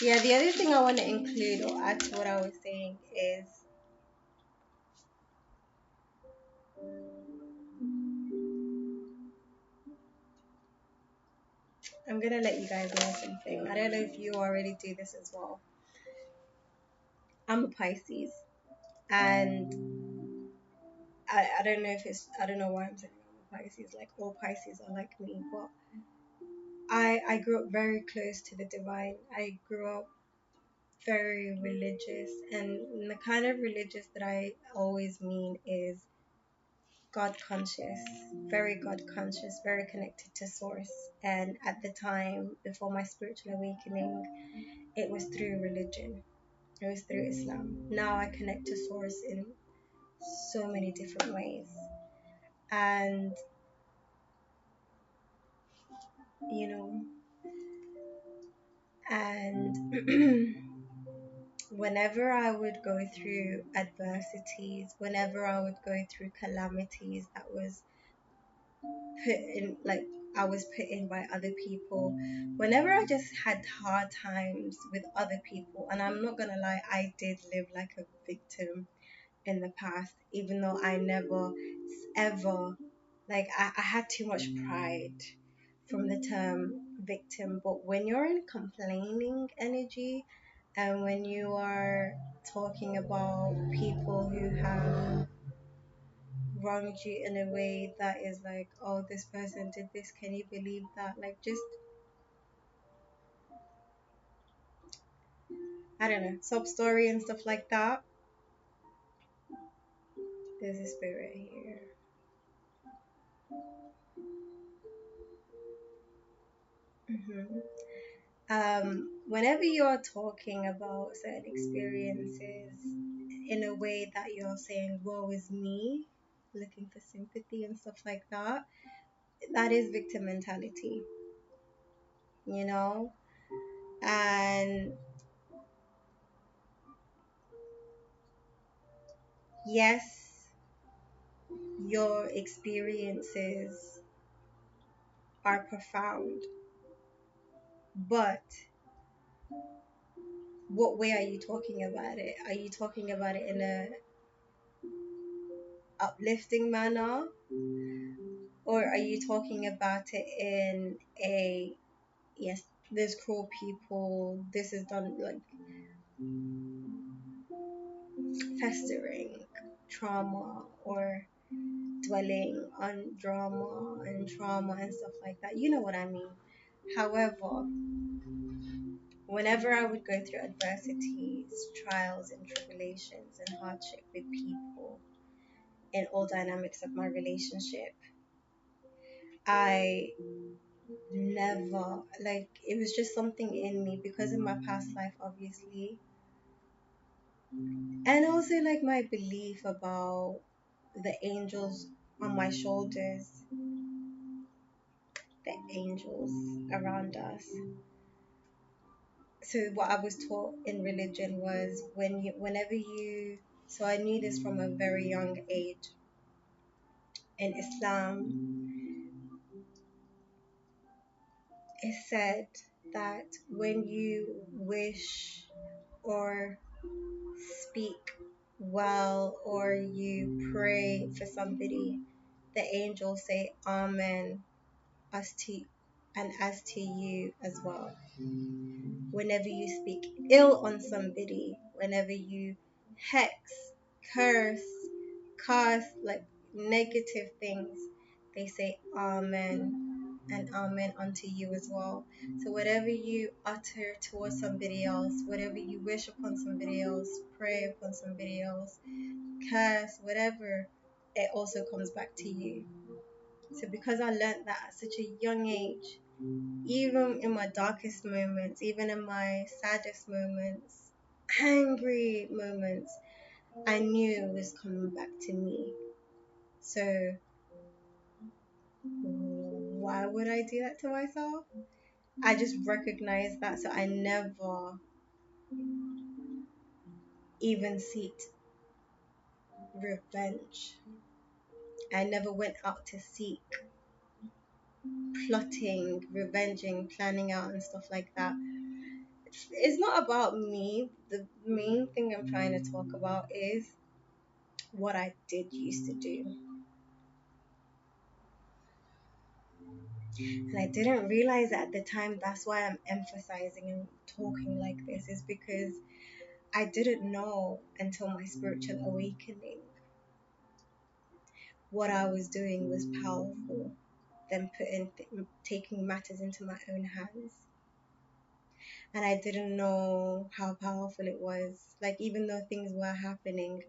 Yeah, the other thing I want to include or add to what I was saying is I'm gonna let you guys know something. I don't know if you already do this as well. I'm a Pisces, and I don't know if I don't know why I'm saying I'm a Pisces. Like all Pisces are like me, but I grew up very close to the divine. I grew up very religious, and the kind of religious that I always mean is God conscious, very God conscious, very connected to source. And at the time before my spiritual awakening, it was through religion. It was through Islam. Now I connect to source in so many different ways. And you know, and whenever I would go through adversities, whenever I would go through calamities that was put in, like I was put in by other people, whenever I just had hard times with other people, and I'm not gonna lie, I did live like a victim in the past, even though I never ever, like, I had too much pride from the term victim. But when you're in complaining energy, and when you are talking about people who have wronged you in a way that is like, oh, this person did this, can you believe that? Like, just, I don't know, sob story and stuff like that. There's a spirit here. Whenever you're talking about certain experiences in a way that you're saying, woe is me, looking for sympathy and stuff like that, that is victim mentality, you know? And yes, your experiences are profound, but what way are you talking about it? Are you talking about it in a uplifting manner, or are you talking about it in a, yes, there's cruel people, this is done, like festering trauma, or dwelling on drama and trauma and stuff like that? You know what I mean. However, whenever I would go through adversities, trials, and tribulations and hardship with people in all dynamics of my relationship, I never, like, it was just something in me because of my past life, obviously, and also like my belief about the angels on my shoulders, the angels around us. So what I was taught in religion was, whenever you, so I knew this from a very young age. In Islam, it said that when you wish or speak well, or you pray for somebody, the angels say amen as to and as to you as well. Whenever you speak ill on somebody, whenever you hex, curse, cast like negative things, they say amen and amen unto you as well. So whatever you utter towards somebody else, whatever you wish upon somebody else, pray upon somebody else, curse, whatever, it also comes back to you. So because I learned that at such a young age, even in my darkest moments, even in my saddest moments, angry moments, I knew it was coming back to me. So why would I do that to myself? I just recognized that, so I never even seeked revenge. I never went out to seek plotting, revenging, planning out, and stuff like that. It's not about me. The main thing I'm trying to talk about is what I did used to do. And I didn't realize at the time that's why I'm emphasizing and talking like this, is because I didn't know until my spiritual awakening what I was doing was powerful than taking matters into my own hands. And I didn't know how powerful it was. Like, even though things were happening,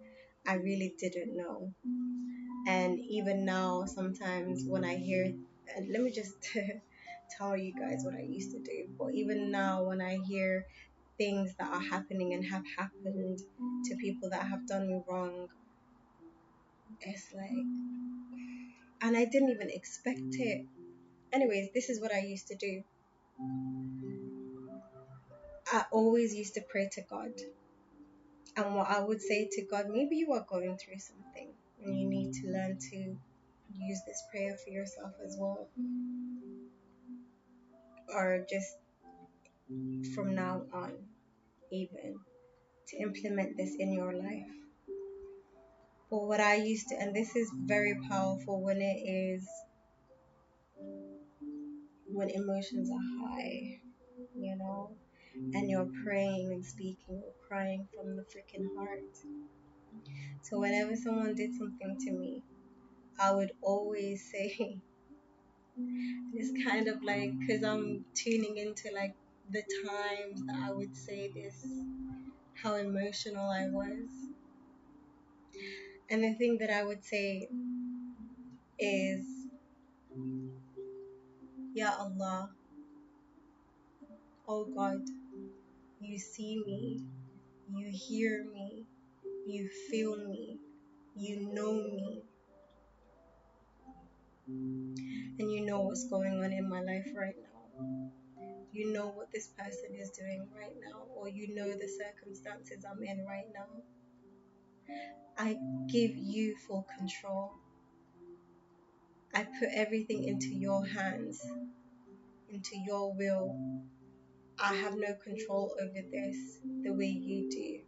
I really didn't know. And even now, sometimes when I hear, and let me just tell you guys what I used to do, but even now, when I hear things that are happening and have happened to people that have done me wrong, it's like, and I didn't even expect it. Anyways, this is what I used to do. I always used to pray to God. And what I would say to God, maybe you are going through something and you need to learn to use this prayer for yourself as well. Or just from now on, even to implement this in your life. But what I used to, and this is very powerful when it is, when emotions are high, you know, and you're praying and speaking or crying from the freaking heart. So whenever someone did something to me, I would always say, it's kind of like, because I'm tuning into like the times that I would say this, how emotional I was. And the thing that I would say is, Ya Allah, oh God, you see me, you hear me, you feel me, you know me, and you know what's going on in my life right now. You know what this person is doing right now, or you know the circumstances I'm in right now. I give you full control. I put everything into your hands, into your will. I have no control over this the way you do.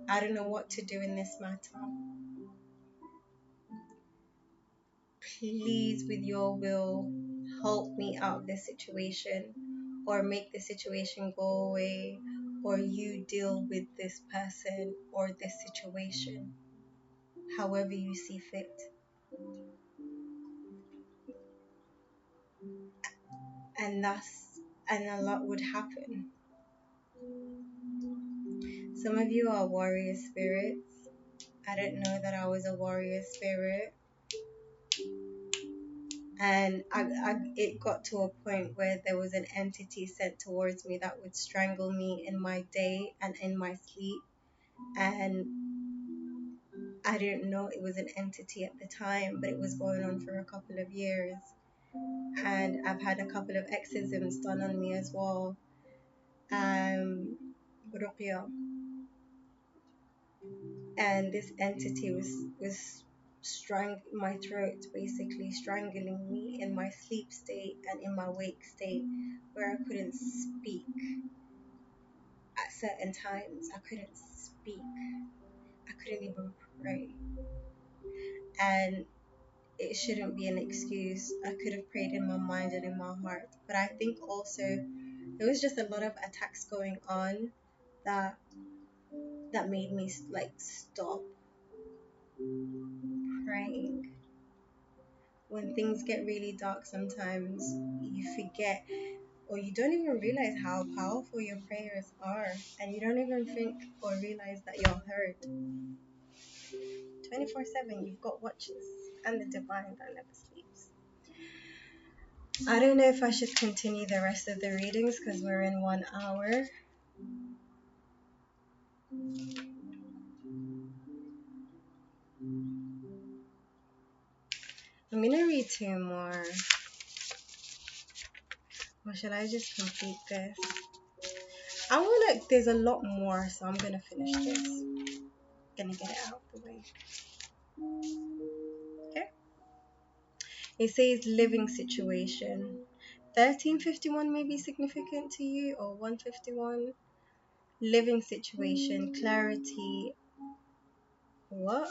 I don't know what to do in this matter. Please, with your will, help me out of this situation, or make the situation go away, or you deal with this person or this situation however you see fit. And a lot would happen. Some of you are warrior spirits. I didn't know that I was a warrior spirit. And it got to a point where there was an entity sent towards me that would strangle me in my day and in my sleep. And I didn't know it was an entity at the time, but it was going on for a couple of years. And I've had a couple of exorcisms done on me as well. Ruqya. And this entity was strangling my throat, basically strangling me in my sleep state and in my wake state, where I couldn't speak at certain times. I couldn't speak. I couldn't even pray. And it shouldn't be an excuse. I could have prayed in my mind and in my heart. But I think also there was just a lot of attacks going on that made me like stop praying. When things get really dark, sometimes you forget or you don't even realize how powerful your prayers are, and you don't even think or realize that you're heard 24/7. You've got watchers and the divine that never sleeps. I don't know if I should continue the rest of the readings because we're in 1 hour. I'm gonna read two more. Or should I just complete this? There's a lot more, so I'm gonna finish this. Gonna get it out of the way. Okay? It says living situation. 1351 may be significant to you, or 151. Living situation, clarity. What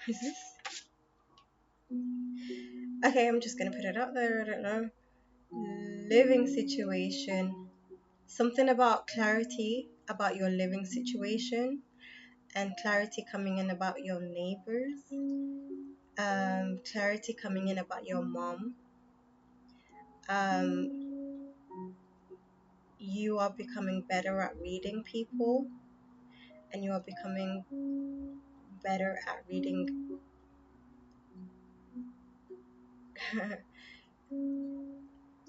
is this? Okay, I'm just gonna put it out there. I don't know. Living situation. Something about clarity about your living situation, and clarity coming in about your neighbors. Clarity coming in about your mom. Um, you are becoming better at reading people, and you are becoming better at reading.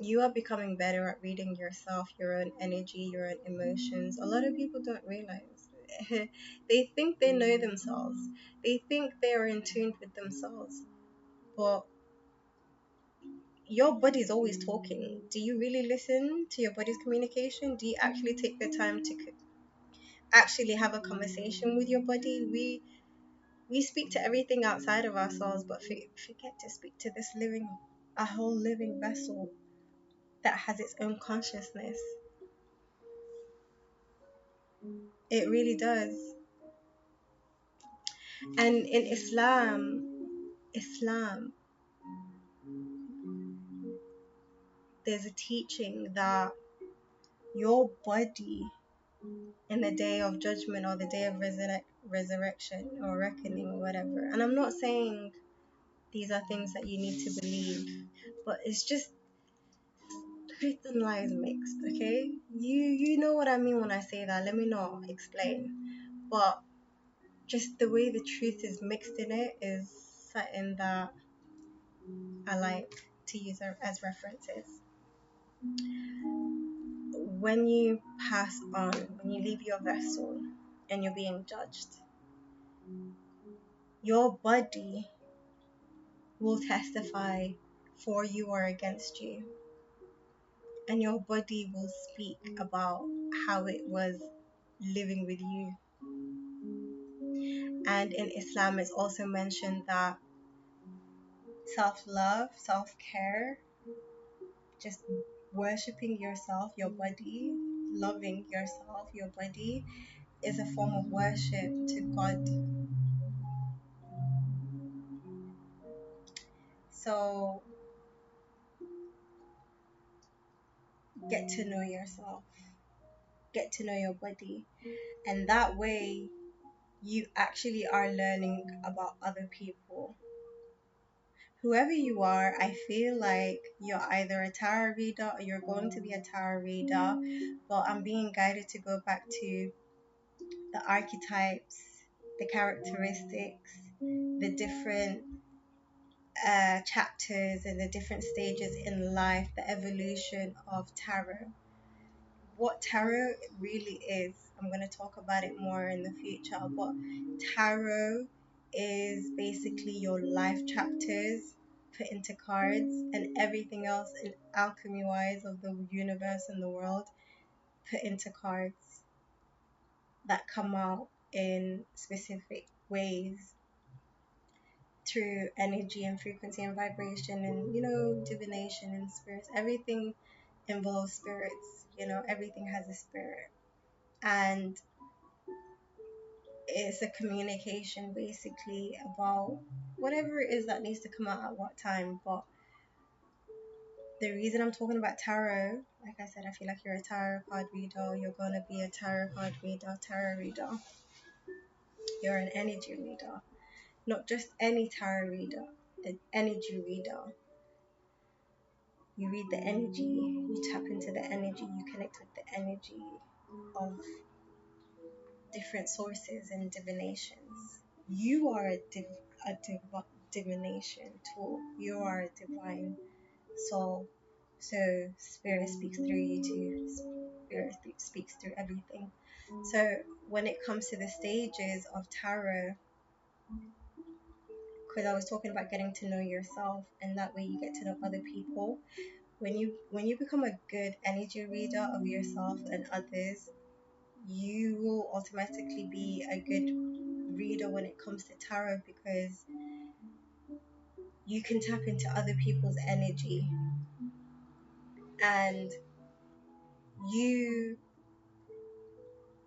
You are becoming better at reading yourself, your own energy, your own emotions. A lot of people don't realize. They think they know themselves. They think they are in tune with themselves. But your body's always talking. Do you really listen to your body's communication? Do you actually take the time to actually have a conversation with your body? We speak to everything outside of ourselves, but forget to speak to this a whole living vessel that has its own consciousness. It really does. And in Islam, there's a teaching that your body in the day of judgment or the day of resurrection or reckoning or whatever. And I'm not saying these are things that you need to believe, but it's just truth and lies mixed, okay? You know what I mean when I say that. Let me not explain. But just the way the truth is mixed in it is something that I like to use as references. When you pass on, when you leave your vessel and you're being judged, your body will testify for you or against you, and your body will speak about how it was living with you. And in Islam, it's also mentioned that self-love, self-care, just worshipping yourself, your body, loving yourself, your body, is a form of worship to God. So get to know yourself, get to know your body, and that way you actually are learning about other people. Whoever you are, I feel like you're either a tarot reader or you're going to be a tarot reader, but I'm being guided to go back to the archetypes, the characteristics, the different chapters and the different stages in life, the evolution of tarot. What tarot really is, I'm going to talk about it more in the future, but tarot is basically your life chapters put into cards, and everything else in alchemy wise of the universe and the world put into cards that come out in specific ways through energy and frequency and vibration and divination and spirits. Everything involves spirits. Everything has a spirit. And it's a communication basically about whatever it is that needs to come out at what time. But the reason I'm talking about tarot, like I said, I feel like you're a tarot card reader. You're gonna be a tarot card reader, tarot reader. You're an energy reader, not just any tarot reader, an energy reader. You read the energy, you tap into the energy, you connect with the energy of different sources and divinations. You are divination tool. You are a divine soul. So spirit speaks through you too. Spirit speaks through everything. So when it comes to the stages of tarot, because I was talking about getting to know yourself, and that way you get to know other people. When you become a good energy reader of yourself and others, you will automatically be a good reader when it comes to tarot, because you can tap into other people's energy, and you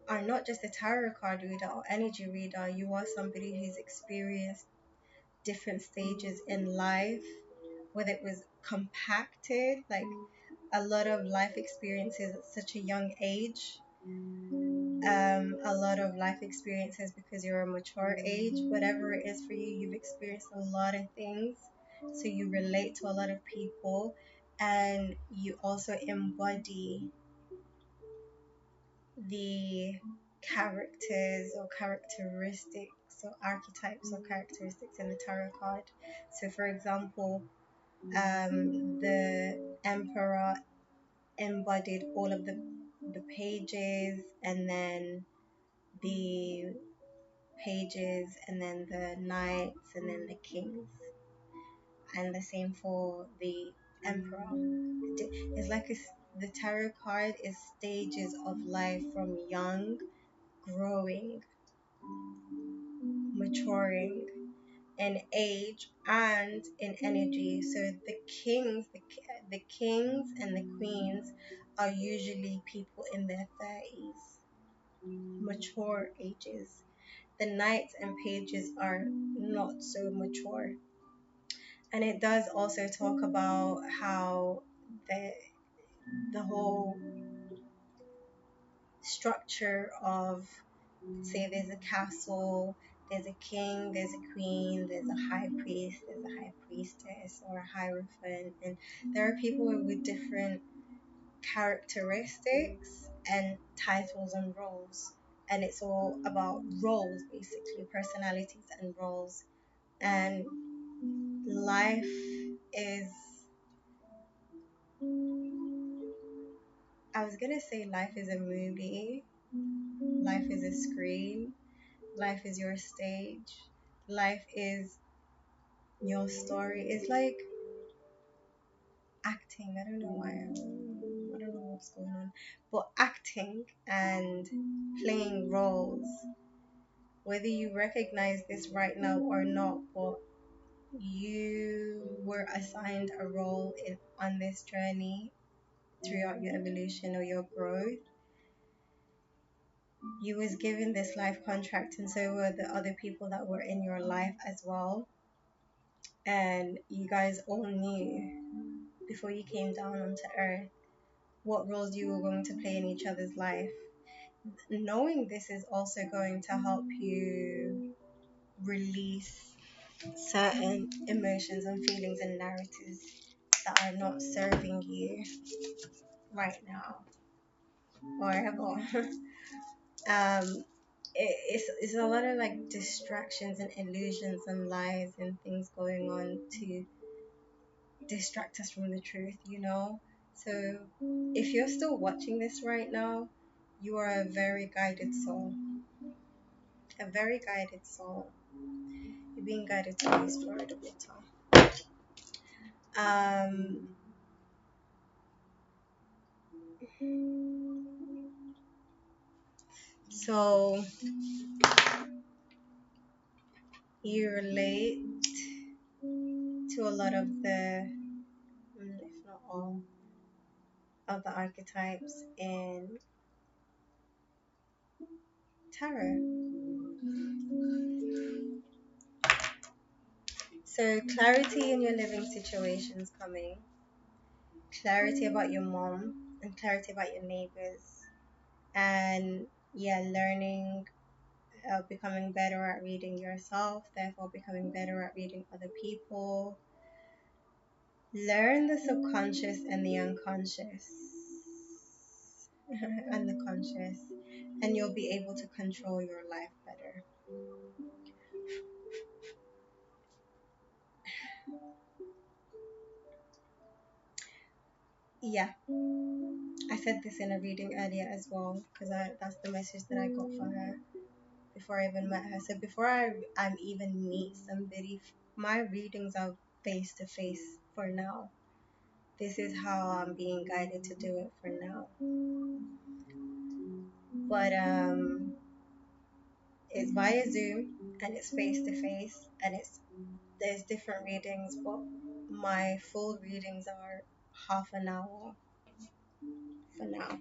are not just a tarot card reader or energy reader. You are somebody who's experienced different stages in life, whether it was compacted, like a lot of life experiences at such a young age, a lot of life experiences because you're a mature age. Whatever it is for you, you've experienced a lot of things, so you relate to a lot of people, and you also embody the characters or characteristics or archetypes or characteristics in the tarot card. So for example, the emperor embodied all of the pages, and then the pages, and then the knights, and then the kings, and the same for the emperor. It's like the tarot card is stages of life, from young, growing, maturing in age and in energy. So the kings and the queens are usually people in their 30s, mature ages. The knights and pages are not so mature. And it does also talk about how the whole structure of, say, there's a castle, there's a king, there's a queen, there's a high priest, there's a high priestess, or a hierophant, and there are people with different characteristics and titles and roles, and it's all about roles, basically personalities and roles. And life is, I was gonna say life is a movie, life is a screen, life is your stage, life is your story. It's like acting. I don't know why. I don't know what's going on. But acting and playing roles, whether you recognize this right now or not, but you were assigned a role on this journey throughout your evolution or your growth. You was given this life contract, and so were the other people that were in your life as well. And you guys all knew before you came down onto earth what roles you were going to play in each other's life. Knowing this is also going to help you release certain emotions and feelings and narratives that are not serving you right now or ever. It's a lot of like distractions and illusions and lies and things going on to distract us from the truth, you know? So if you're still watching this right now, you are a very guided soul. A very guided soul. You're being guided to the story of water. Um, so you relate to a lot of the, if not all, of the archetypes in tarot. So clarity in your living situations coming, clarity about your mom, and clarity about your neighbors, and yeah, learning, becoming better at reading yourself, therefore becoming better at reading other people. Learn the subconscious and the unconscious and the conscious, and you'll be able to control your life better. Yeah, I said this in a reading earlier as well because that's the message that I got for her before I even met her. So before I even meet somebody, my readings are face to face for now. This is how I'm being guided to do it for now. But it's via Zoom and it's face to face and there's different readings, but my full readings are half an hour for now.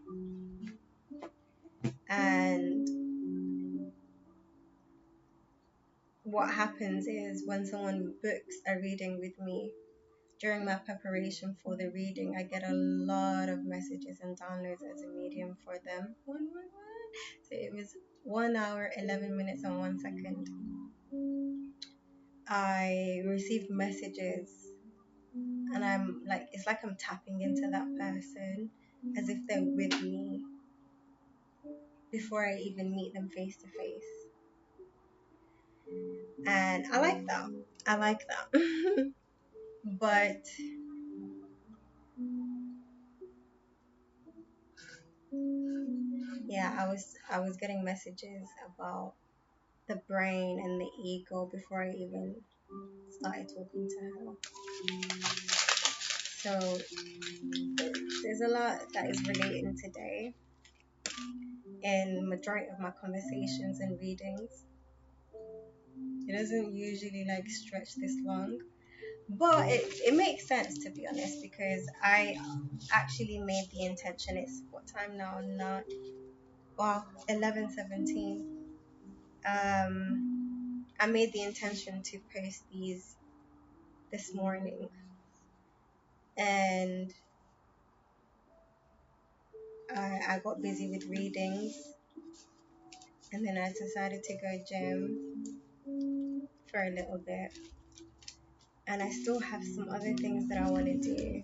And what happens is when someone books a reading with me, during my preparation for the reading, I get a lot of messages and downloads as a medium for them. So it was 1 hour, 11 minutes, and 1 second. I received messages, and I'm like, it's like I'm tapping into that person as if they're with me before I even meet them face to face. And I like that. I like that. But yeah, I was getting messages about the brain and the ego before I even started talking to her. So there's a lot that is relating today in majority of my conversations and readings. It doesn't usually like stretch this long, but it makes sense to be honest because I actually made the intention. It's what time now? Not well, 11:17. I made the intention to post these this morning, and I got busy with readings, and then I decided to go gym for a little bit, and I still have some other things that I want to do.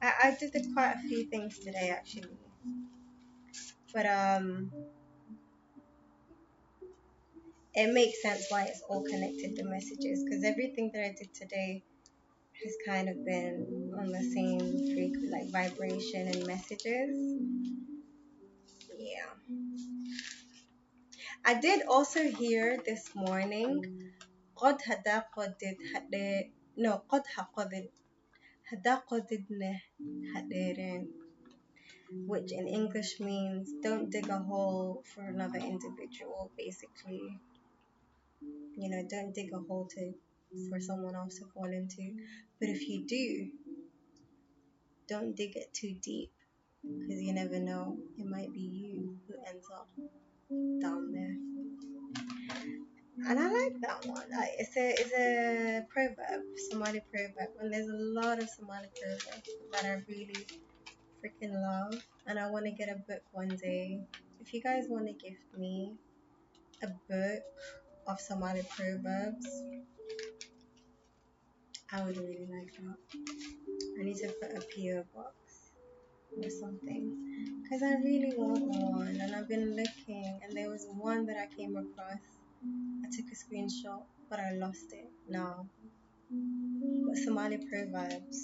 I did quite a few things today actually, but it makes sense why it's all connected to messages because everything that I did today has kind of been on the same like vibration and messages. Yeah. I did also hear this morning قد هداقدت هدي no قد حقدت هداقدتنا هديرين, which in English means don't dig a hole for another individual, basically. Don't dig a hole for someone else to fall into. But if you do, don't dig it too deep because you never know. It might be you who ends up down there. And I like that one. It's a proverb, Somali proverb, and there's a lot of Somali proverbs that I really freaking love, and I want to get a book one day. If you guys want to gift me a book of Somali proverbs, I would really like that. I need to put a PO box or something because I really want one, and I've been looking, and there was one that I came across. I took a screenshot, but I lost it now. But Somali proverbs.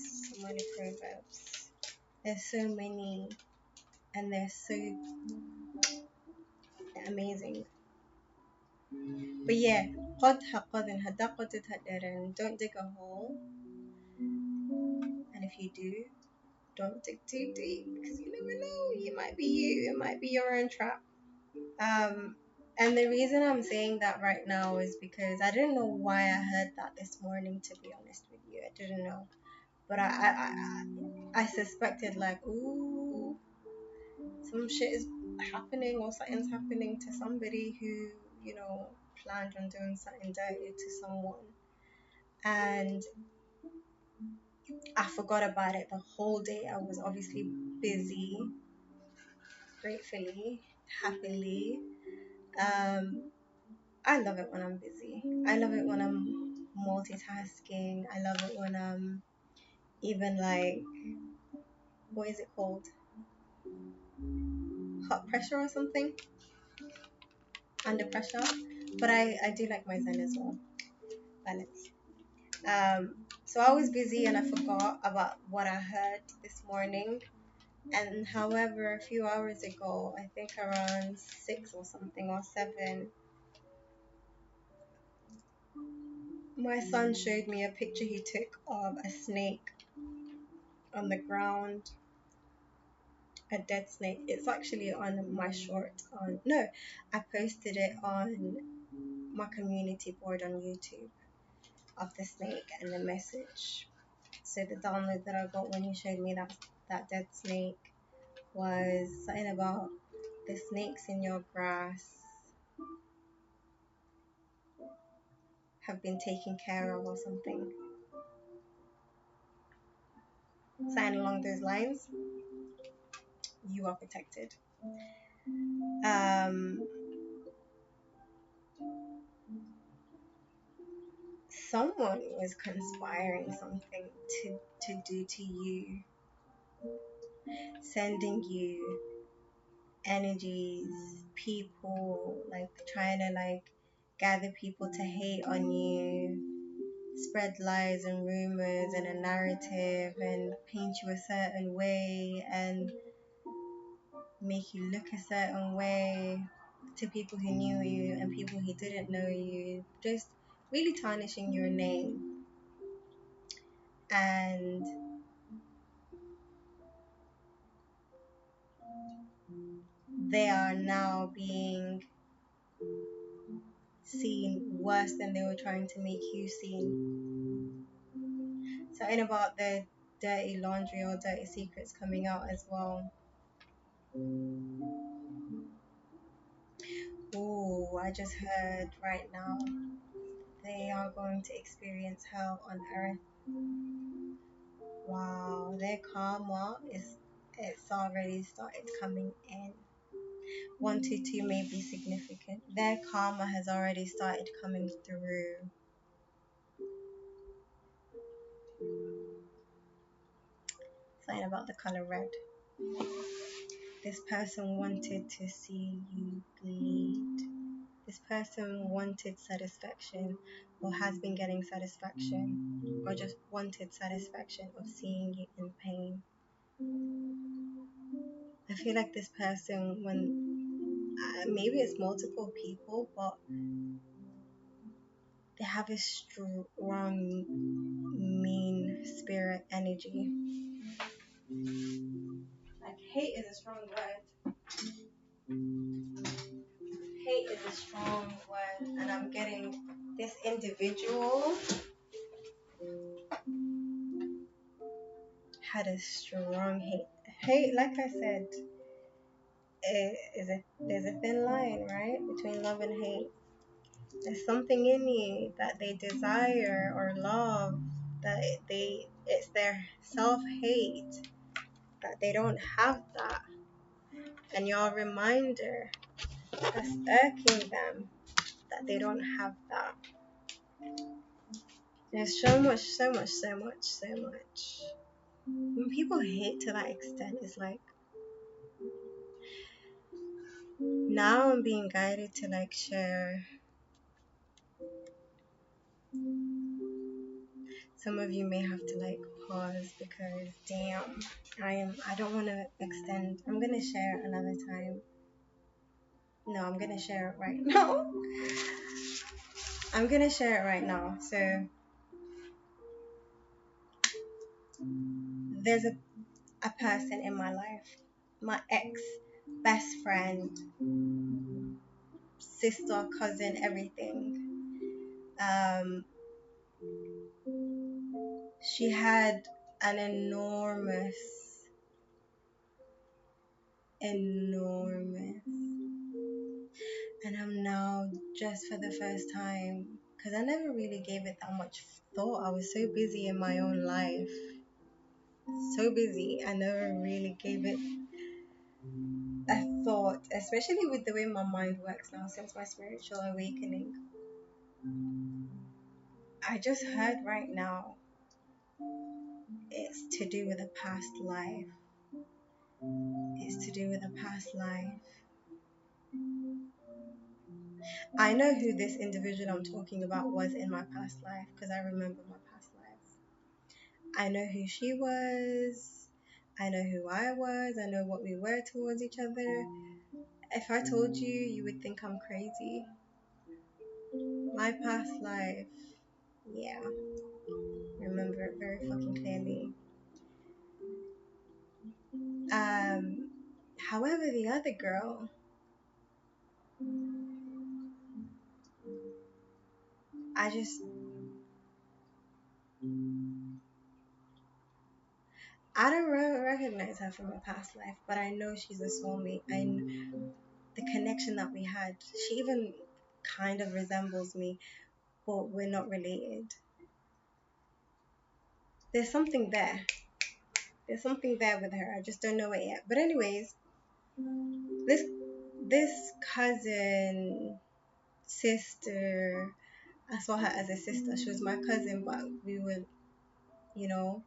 There's so many, and they're so amazing. But yeah, قد حقد هدقت هدرن. Don't dig a hole, and if you do, don't dig too deep because you never know. You might be you. It might be your own trap. And the reason I'm saying that right now is because I didn't know why I heard that this morning. To be honest with you, I didn't know, but I suspected like, ooh, some shit is happening or something's happening to somebody who planned on doing something dirty to someone, and I forgot about it the whole day. I was obviously busy, gratefully, happily. Um, I love it when I'm busy. I love it when I'm multitasking. I love it when I'm even like, what is it called? Hot pressure or something? Under pressure. But I do like my zen as well. Balance. So I was busy and I forgot about what I heard this morning. And however, a few hours ago, I think around 6 or something or 7, my son showed me a picture he took of a snake on the ground, a dead snake. It's actually on my short on no, I posted it on my community board on YouTube of the snake and the message. So the download that I got when he showed me that dead snake was something about the snakes in your grass have been taken care of or something. Something along those lines. You are protected. Someone was conspiring something to do to you, sending you energies, people, like trying to like gather people to hate on you, spread lies and rumors and a narrative and paint you a certain way and make you look a certain way to people who knew you and people who didn't know you, just really tarnishing your name. And they are now being seen worse than they were trying to make you seen. Something about the dirty laundry or dirty secrets coming out as well. Oh, I just heard right now they are going to experience hell on earth. Wow, their karma it's already started coming in. 122 may be significant. Their karma has already started coming through. Something about the color red. This person wanted to see you bleed. This person wanted satisfaction or has been getting satisfaction or just wanted satisfaction of seeing you in pain. I feel like this person, when maybe it's multiple people, but they have a strong, mean spirit energy. Like hate is a strong word. Hate is a strong word, and I'm getting this individual had a strong hate. Hate, like I said, there's a thin line, right, between love and hate. There's something in you that they desire or love, that it's their self-hate, that they don't have that. And you're a reminder that's irking them that they don't have that. There's so much, so much, so much, so much. When people hate to that extent, it's like, now I'm being guided to like share. Some of you may have to like pause because damn, I don't want to extend. I'm going to share another time. No, I'm going to share it right now. I'm going to share it right now. So there's a person in my life, my ex best friend, sister, cousin, everything. She had an enormous, and am now just for the first time, because I never really gave it that much thought. I was so busy in my own life, so busy. I never really gave it a thought, especially with the way my mind works now since my spiritual awakening. I just heard right now it's to do with a past life. It's to do with a past life. I know who this individual I'm talking about was in my past life because I remember my past life. I know who she was. I know who I was. I know what we were towards each other. If I told you, you would think I'm crazy. My past life, yeah, remember it very fucking clearly. Um, However, the other girl, I just, I don't recognize her from a past life, but I know she's a soulmate. The connection that we had, she even kind of resembles me, but we're not related. There's something there. There's something there with her. I just don't know it yet. But anyways, this this cousin, sister, I saw her as a sister. She was my cousin, but we were, you know,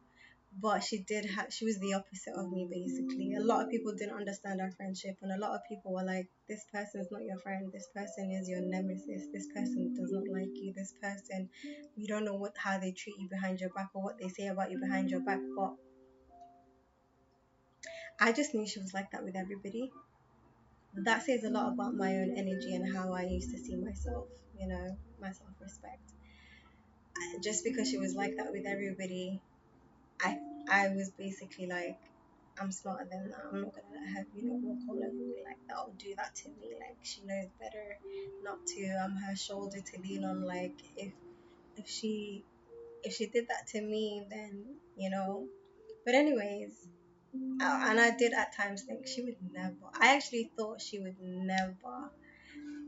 but she was the opposite of me basically. A lot of people didn't understand our friendship, and a lot of people were like, this person is not your friend, this person is your nemesis, this person does not like you, this person, you don't know how they treat you behind your back or what they say about you behind your back. But I just knew she was like that with everybody. That says a lot about my own energy and how I used to see myself, my self-respect. Just because she was like that with everybody, I I was basically like, I'm smarter than that. I'm not gonna let her, walk all over me like that or do that to me. Like, she knows better not to. I'm her shoulder to lean on. Like, if she did that to me, then But anyways, and I did at times think she would never. I actually thought she would never,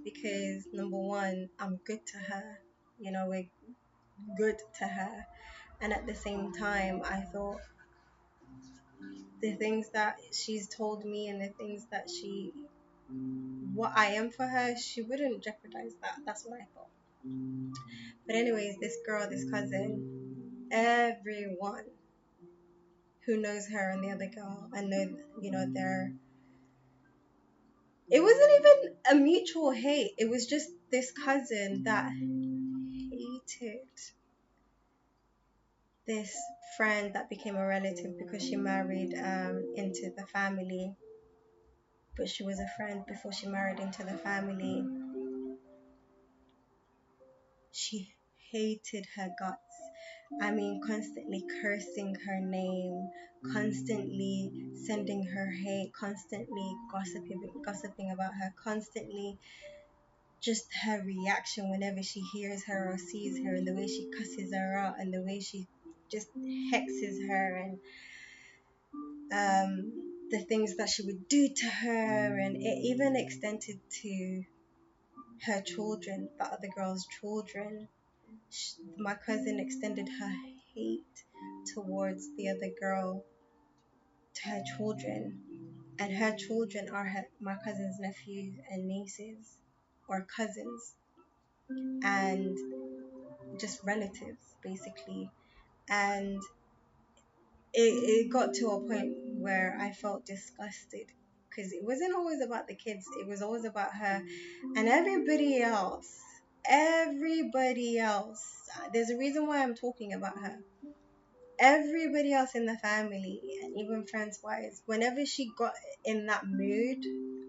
because number one, I'm good to her. We're good to her, and at the same time, I thought the things that she's told me and the things that what I am for her, she wouldn't jeopardize that. That's what I thought. But anyways, this girl, this cousin, everyone who knows her and the other girl, I know, they're. It wasn't even a mutual hate. It was just this cousin that hated this friend that became a relative because she married into the family, but she was a friend before she married into the family. She hated her guts. I mean, constantly cursing her name, constantly sending her hate, constantly gossiping about her, constantly just her reaction whenever she hears her or sees her, and the way she cusses her out, and the way she just hexes her, and the things that she would do to her, and it even extended to her children, the other girl's children. My cousin extended her hate towards the other girl to her children, and her children are my cousin's nephews and nieces, or cousins, and just relatives basically. And it got to a point where I felt disgusted, because it wasn't always about the kids, it was always about her and everybody else. Everybody else. There's a reason why I'm talking about her. Everybody else in the family, and even friends wise, whenever she got in that mode,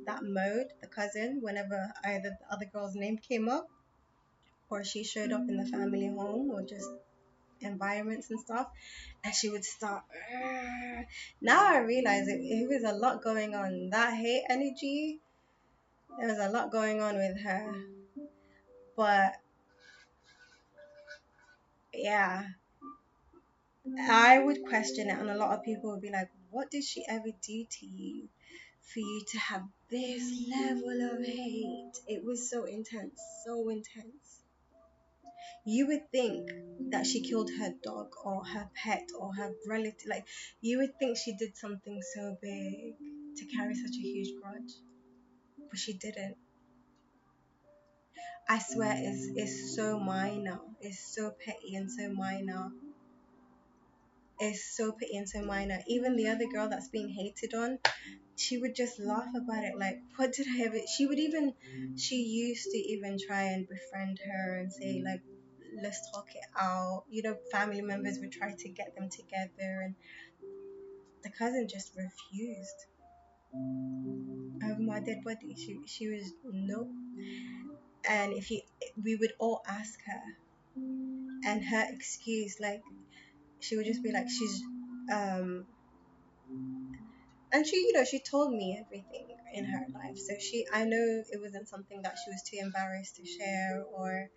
the cousin, whenever either the other girl's name came up or she showed up in the family home or just environments and stuff, and she would start. Now I realize it was a lot going on. That hate energy, there was a lot going on with her. But yeah, I would question it, and a lot of people would be like, what did she ever do to you? for you to have this level of hate. It was so intense, so intense. You would think that she killed her dog or her pet or her relative. Like, you would think she did something so big to carry such a huge grudge, but she didn't. I swear it's so minor. It's so petty and so minor. It's so petty and so minor. Even the other girl that's being hated on, she would just laugh about it. Like, what did I ever? She used to even try and befriend her and say, like, let's talk it out. You know, family members would try to get them together, and the cousin just refused. Over my dead body, she was nope. And if you, we would all ask her, and her excuse, like, she would just be like, um, and she, she told me everything in her life. So I know it wasn't something that she was too embarrassed to share, or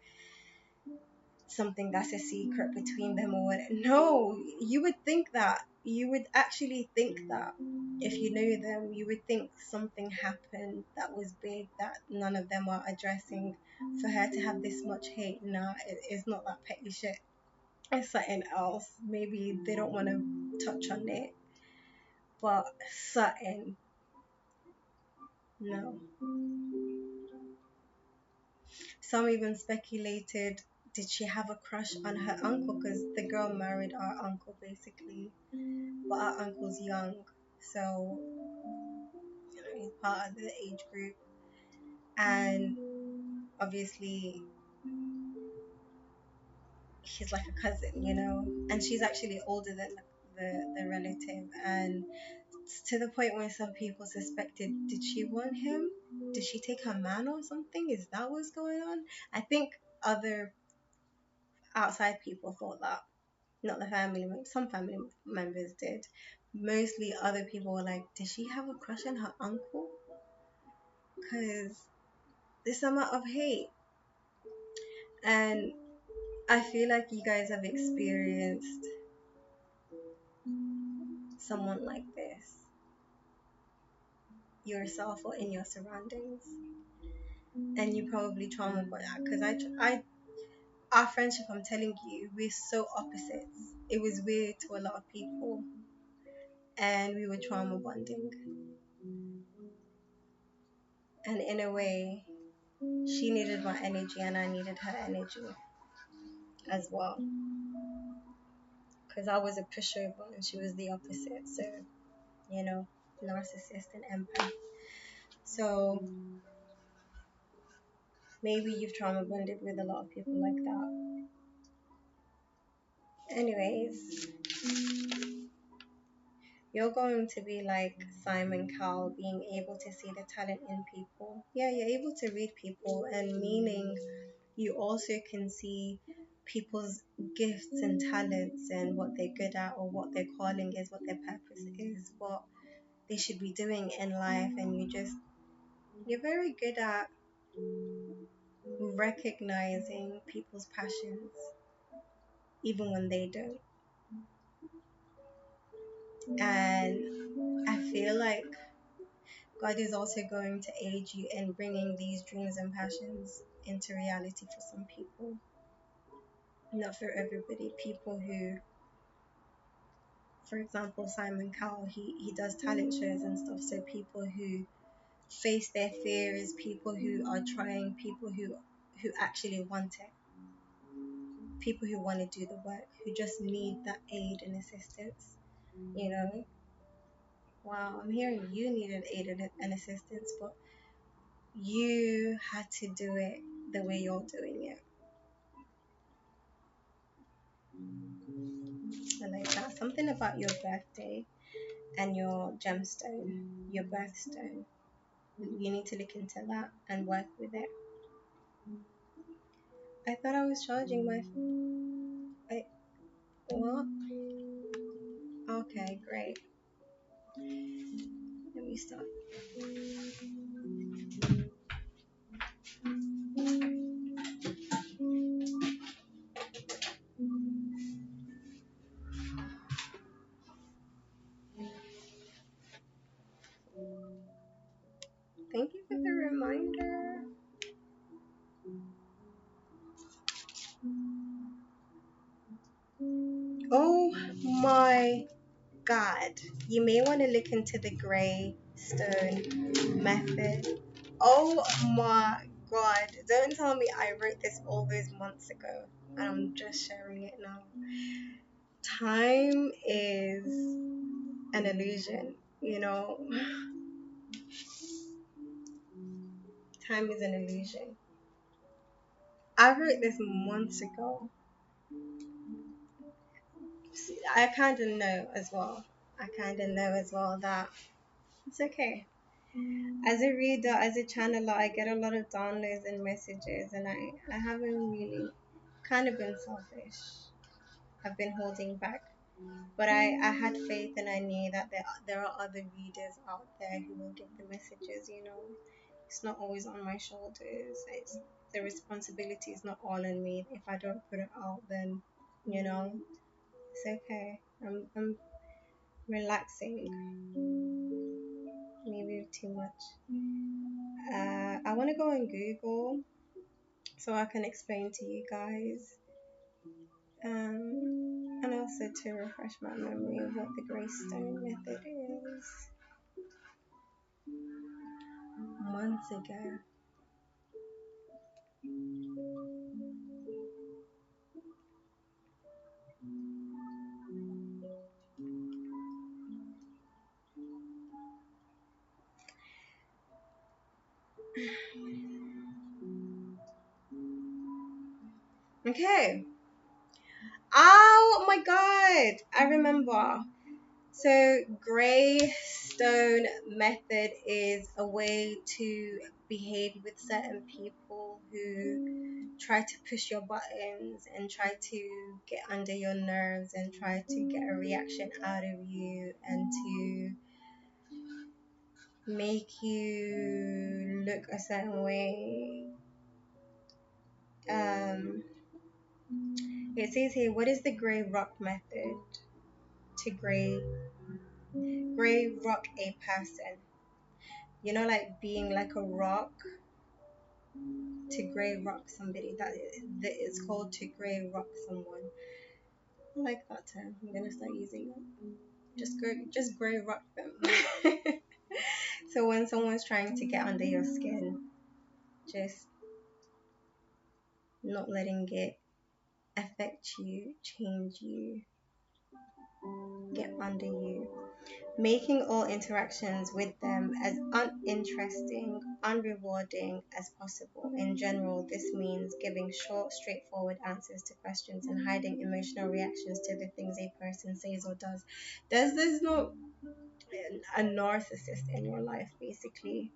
something that's a secret between them or what. No, you would think that. You would actually think that if you knew them, you would think something happened that was big that none of them are addressing for her to have this much hate. Nah, it's not that petty shit. It's something else. Maybe they don't want to touch on it, but something. No. Some even speculated, did she have a crush on her uncle? Because the girl married our uncle basically, but our uncle's young, so he's part of the age group, and obviously he's like a cousin. And she's actually older than the relative, and to the point where some people suspected, did she want him? Did she take her man or something? Is that what's going on? I think other outside people thought that. Not the family, some family members did. Mostly other people were like, did she have a crush on her uncle? Because this amount of hate. And I feel like you guys have experienced someone like this yourself or in your surroundings. And you probably trauma about that. Because our friendship, I'm telling you, we're so opposites. It was weird to a lot of people. And we were trauma bonding. And in a way, she needed my energy and I needed her energy as well. Because I was a pushover and she was the opposite. So, narcissist and empath. So maybe you've trauma bonded with a lot of people like that. Anyways, you're going to be like Simon Cowell, being able to see the talent in people. Yeah, you're able to read people, and meaning you also can see people's gifts and talents and what they're good at, or what their calling is, what their purpose is, what they should be doing in life. And you're very good at recognizing people's passions even when they don't. And I feel like God is also going to aid you in bringing these dreams and passions into reality for some people. Not for everybody. People who, for example, Simon Cowell, he does talent shows and stuff. So people who face their fears, people who are trying, people who actually want it, people who want to do the work, who just need that aid and assistance. You know, wow, I'm hearing you needed aid and assistance, but you had to do it the way you're doing it. I like that. Something about your birthday and your gemstone, your birthstone. You need to look into that and work with it. I thought I was charging my. What? Okay, great. Let me start. Thank you for the reminder. Oh my God. You may want to look into the gray stone method. Oh my God. Don't tell me I wrote this all those months ago and I'm just sharing it now. Time is an illusion, you know. Time is an illusion. I wrote this months ago. I kind of know as well. I kind of know as well that it's okay. As a reader, as a channeler, I get a lot of downloads and messages, and I haven't really kind of been selfish. I've been holding back. But I had faith and I knew that there are other readers out there who will get the messages, you know. It's not always on my shoulders. The responsibility is not all on me. If I don't put it out, then, you know, it's okay. I'm relaxing. Maybe too much. I want to go on Google so I can explain to you guys. And also to refresh my memory of what the Greystone method is. Months ago. Okay. Oh my God. I remember. So, Greystone method is a way to behave with certain people who try to push your buttons and try to get under your nerves and try to get a reaction out of you and to make you look a certain way. It says here, what is the gray rock method to gray rock a person? You know, like being like a rock, to gray rock somebody. That is called to gray rock someone. I like that term. I'm gonna start using it. Just gray rock them. So when someone's trying to get under your skin, just not letting it affect you, change you, get under you. Making all interactions with them as uninteresting, unrewarding as possible. In general, this means giving short, straightforward answers to questions and hiding emotional reactions to the things a person says or does. There's no a narcissist in your life, basically.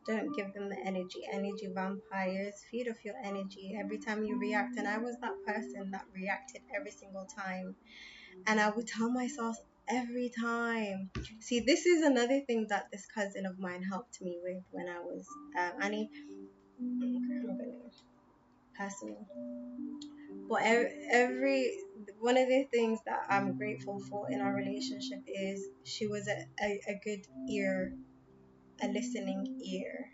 Don't give them the energy. Energy vampires feed off your energy every time you react. And I was that person that reacted every single time. And I would tell myself every time. See, this is another thing that this cousin of mine helped me with when I was I'm gonna personal. But every one of the things that I'm grateful for in our relationship is she was a good ear, a listening ear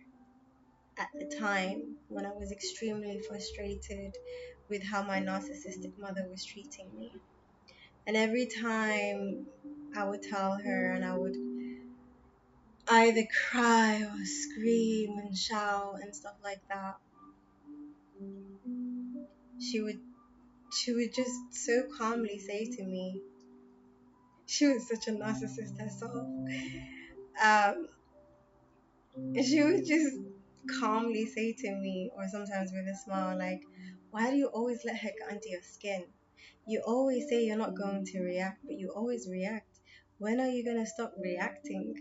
at the time when I was extremely frustrated with how my narcissistic mother was treating me. And every time I would tell her and I would either cry or scream and shout and stuff like that, she would she would just so calmly say to me, she was such a narcissist herself. Um, she would just calmly say to me, or sometimes with a smile, like, "Why do you always let her get under your skin? You always say you're not going to react, but you always react. When are you gonna stop reacting?"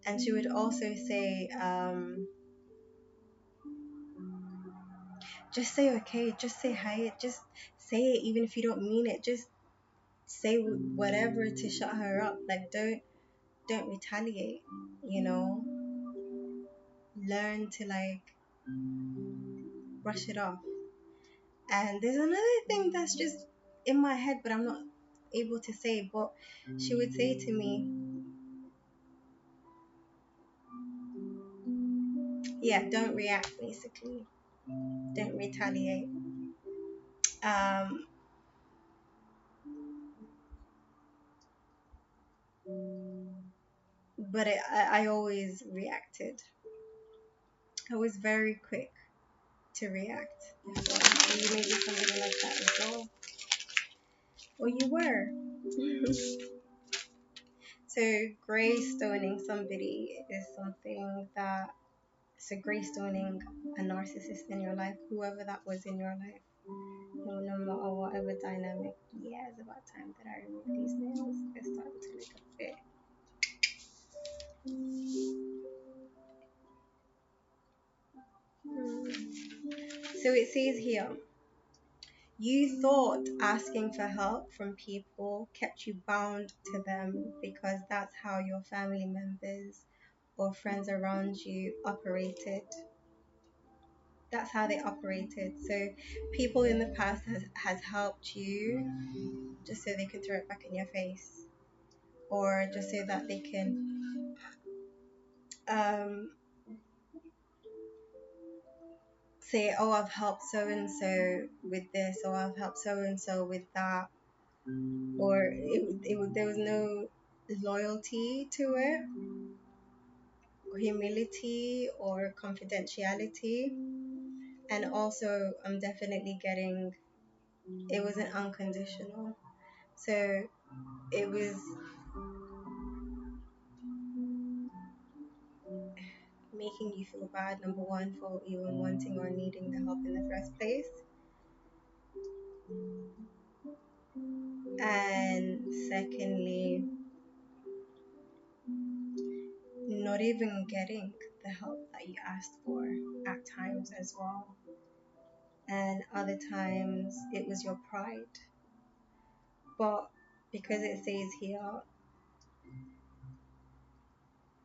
And she would also say, just say okay, just say hi, just say it even if you don't mean it. Just say whatever to shut her up. Like don't retaliate, you know? Learn to like brush it off. And there's another thing that's just in my head but I'm not able to say, but she would say to me, Yeah, don't react basically. Don't retaliate. Um, but I always reacted. I was very quick to react. So you may be somebody like that as well. Or you were. So greystoning somebody is something that, so greystoning a narcissist in your life, whoever that was in your life, no matter whatever dynamic. Yeah, it's about time that I remove these nails. They're starting to look a bit. So it says here, you thought asking for help from people kept you bound to them because that's how your family members or friends around you operated. That's how they operated. So people in the past has helped you just so they can throw it back in your face, or just so that they can um, say, oh, I've helped so and so with this, or I've helped so and so with that, or there was no loyalty to it, or humility, or confidentiality. And also, I'm definitely getting, it wasn't unconditional. So it was making you feel bad, number one, for even wanting or needing the help in the first place. And secondly, not even getting the help that you asked for at times as well. And other times it was your pride. But because it says here,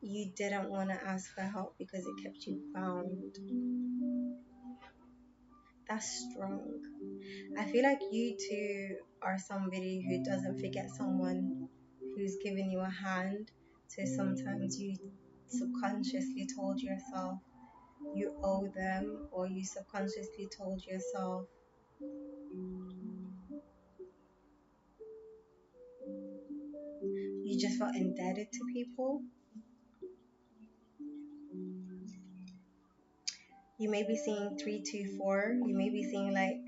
you didn't want to ask for help because it kept you bound. That's strong. I feel like you two are somebody who doesn't forget someone who's given you a hand. So sometimes you subconsciously told yourself you owe them, or you subconsciously told yourself you just felt indebted to people. You may be seeing 324, you may be seeing like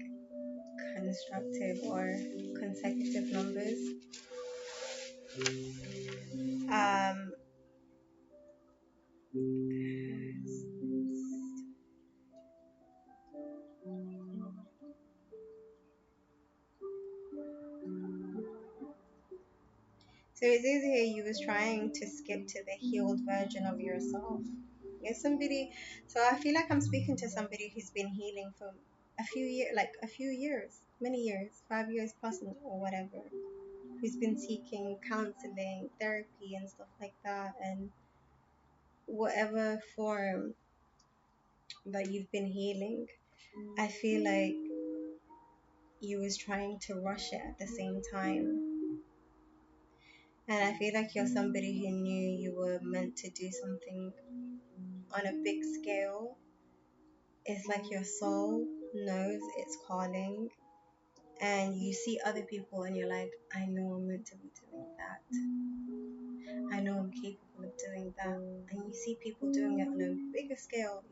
constructive or consecutive numbers. Um, so it says here you was trying to skip to the healed version of yourself. You're somebody, so I feel like I'm speaking to somebody who's been healing for a few years, many years, 5 years plus or whatever, who's been seeking counseling, therapy, and stuff like that, and whatever form that you've been healing. I feel like you was trying to rush it at the same time. And I feel like you're somebody who knew you were meant to do something on a big scale. It's like your soul knows it's calling, and you see other people and you're like, I know I'm meant to be doing that. I know I'm capable of doing that. And you see people doing it on a bigger scale,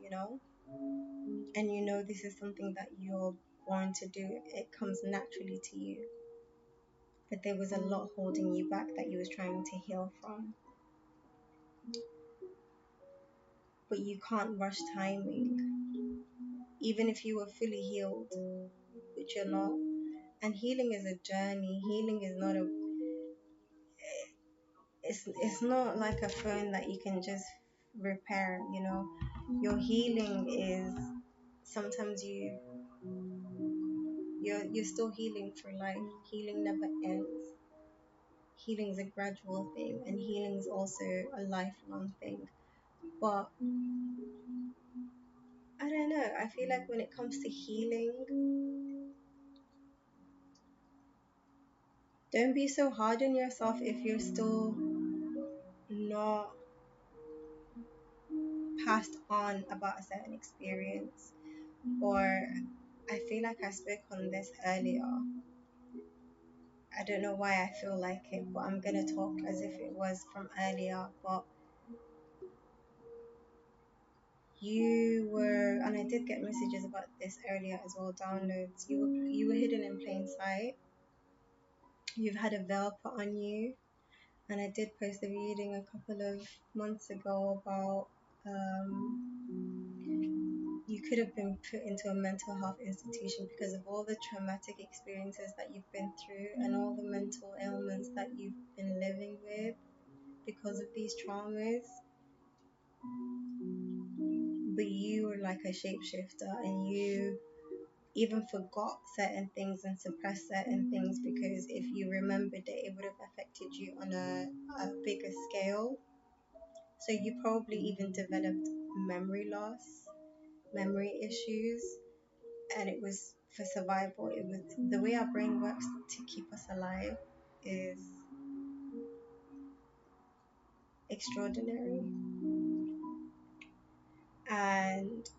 and you know this is something that you're born to do. It comes naturally to you. But there was a lot holding you back that you was trying to heal from. But you can't rush timing. Even if you were fully healed, which you're not. And healing is a journey. Healing is not a it's not like a phone that you can just repair. Your healing is sometimes you're still healing for life. Healing never ends. Healing is a gradual thing, and healing is also a lifelong thing. But I don't know, I feel like when it comes to healing, don't be so hard on yourself if you're still not passed on about a certain experience, or I feel like I spoke on this earlier. I don't know why I feel like it, but I'm gonna talk as if it was from earlier. But you were, and I did get messages about this earlier as well, downloads. You were hidden in plain sight. You've had a veil put on you, and I did post a reading a couple of months ago about you could have been put into a mental health institution because of all the traumatic experiences that you've been through and all the mental ailments that you've been living with because of these traumas. But you were like a shapeshifter, and you even forgot certain things and suppressed certain things because if you remembered it, it would have affected you on a bigger scale. So you probably even developed memory loss, memory issues, and it was for survival. It was the way our brain works to keep us alive is extraordinary. And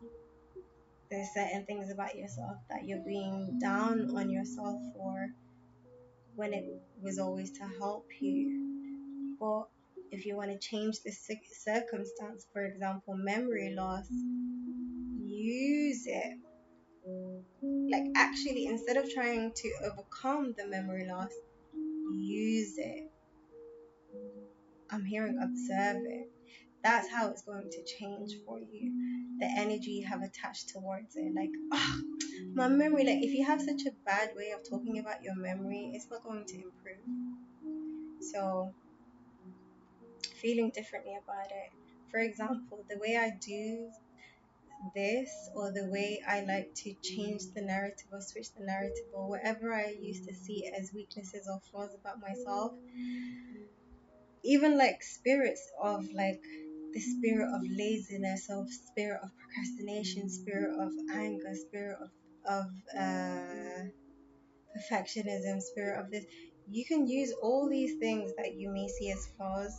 there's certain things about yourself that you're being down on yourself for when it was always to help you. But if you want to change the circumstance, for example, memory loss, use it. Like, actually, instead of trying to overcome the memory loss, use it. I'm hearing observe it. That's how it's going to change for you. The energy you have attached towards it. Like, oh, my memory, like, if you have such a bad way of talking about your memory, it's not going to improve. So, feeling differently about it. For example, the way I do this, or the way I like to change the narrative or switch the narrative, or whatever I used to see as weaknesses or flaws about myself, even like spirits of like the spirit of laziness, of spirit of procrastination, spirit of anger, spirit of perfectionism, spirit of this. You can use all these things that you may see as flaws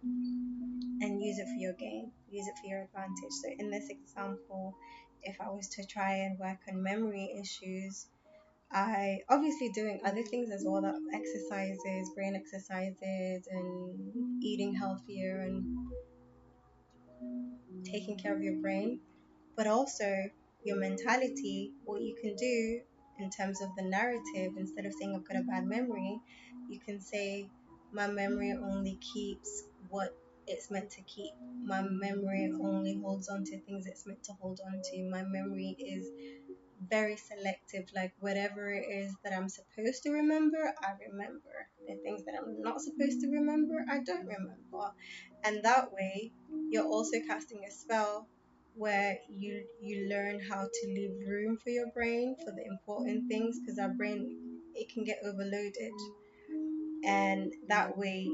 and use it for your gain, use it for your advantage. So in this example, if I was to try and work on memory issues, I obviously doing other things as well, that exercises, brain exercises, and eating healthier and taking care of your brain, but also your mentality. What you can do in terms of the narrative, instead of saying I've got a bad memory, you can say my memory only keeps what it's meant to keep. My memory only holds on to things it's meant to hold on to. My memory is very selective. Like, whatever it is that I'm supposed to remember, I remember. The things that I'm not supposed to remember, I don't remember. And that way, you're also casting a spell where you learn how to leave room for your brain for the important things, because our brain, it can get overloaded. And that way,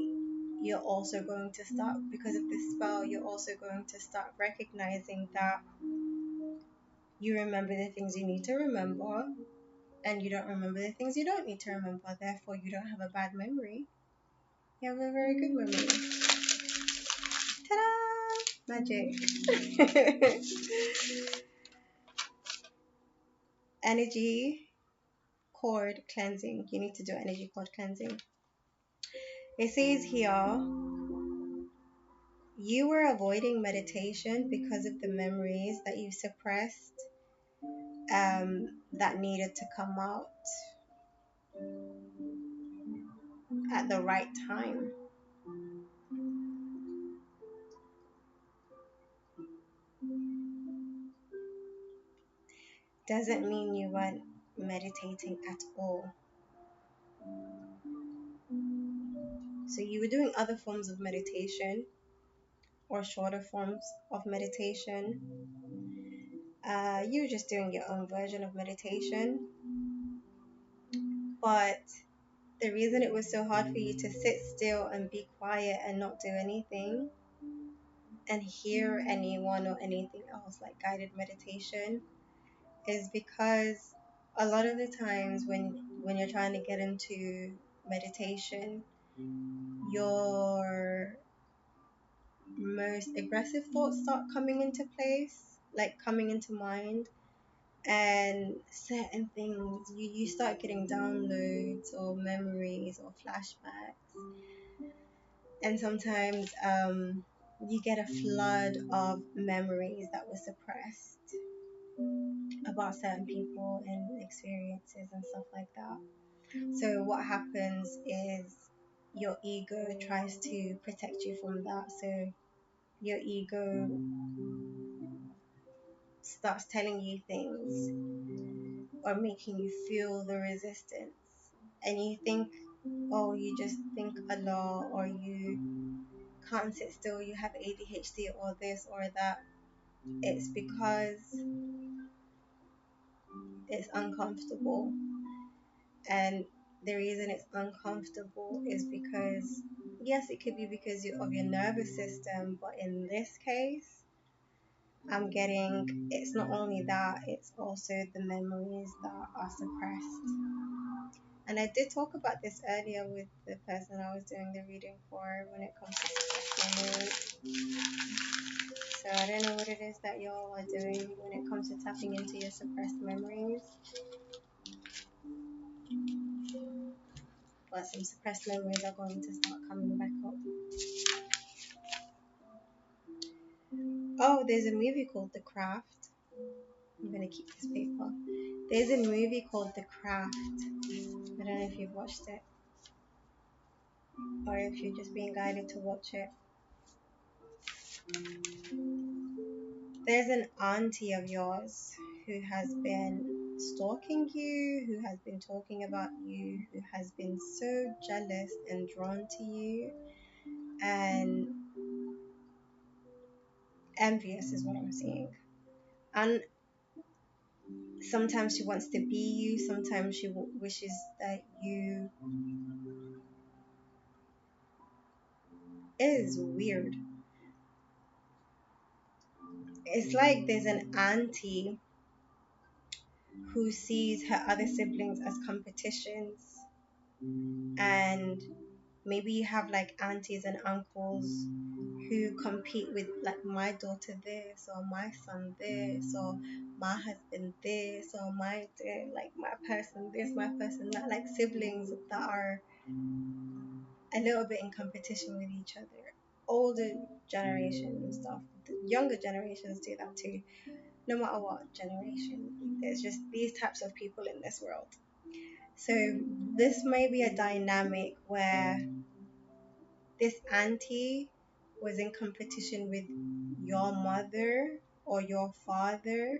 you're also going to start, because of this spell, you're also going to start recognizing that you remember the things you need to remember, and you don't remember the things you don't need to remember. Therefore, you don't have a bad memory. You have a very good memory. Ta-da! Magic. Energy cord cleansing. You need to do energy cord cleansing. It says here, you were avoiding meditation because of the memories that you suppressed, that needed to come out at the right time. Doesn't mean you weren't meditating at all. So you were doing other forms of meditation, or shorter forms of meditation. You were just doing your own version of meditation. But the reason it was so hard for you to sit still and be quiet and not do anything and hear anyone or anything else like guided meditation is because a lot of the times when you're trying to get into meditation, your most aggressive thoughts start coming into place, like coming into mind, and certain things you start getting downloads or memories or flashbacks, and sometimes you get a flood of memories that were suppressed about certain people and experiences and stuff like that. So what happens is your ego tries to protect you from that. So your ego starts telling you things or making you feel the resistance. And you think, oh, you just think a lot, or you can't sit still, you have ADHD, or this or that. It's because it's uncomfortable. And the reason it's uncomfortable is because, yes, it could be because of your nervous system, but in this case, I'm getting it's not only that, it's also the memories that are suppressed. And I did talk about this earlier with the person I was doing the reading for when it comes to suppressed memories. So I don't know what it is that y'all are doing when it comes to tapping into your suppressed memories. But some suppressed memories are going to start coming back up. Oh, there's a movie called The Craft. I'm going to keep this paper. There's a movie called The Craft. I don't know if you've watched it or if you're just being guided to watch it. There's an auntie of yours who has been stalking you, who has been talking about you, who has been so jealous and drawn to you, and envious is what I'm seeing. And sometimes she wants to be you, sometimes she wishes that you. It is weird. It's like there's an auntie who sees her other siblings as competitions, and maybe you have like aunties and uncles who compete with, like, my daughter this, or my son this, or my husband this, or like my person this, my person that, like siblings that are a little bit in competition with each other. Older generation and stuff, the younger generations do that too. No matter what generation, there's just these types of people in this world. So this may be a dynamic where this auntie was in competition with your mother or your father.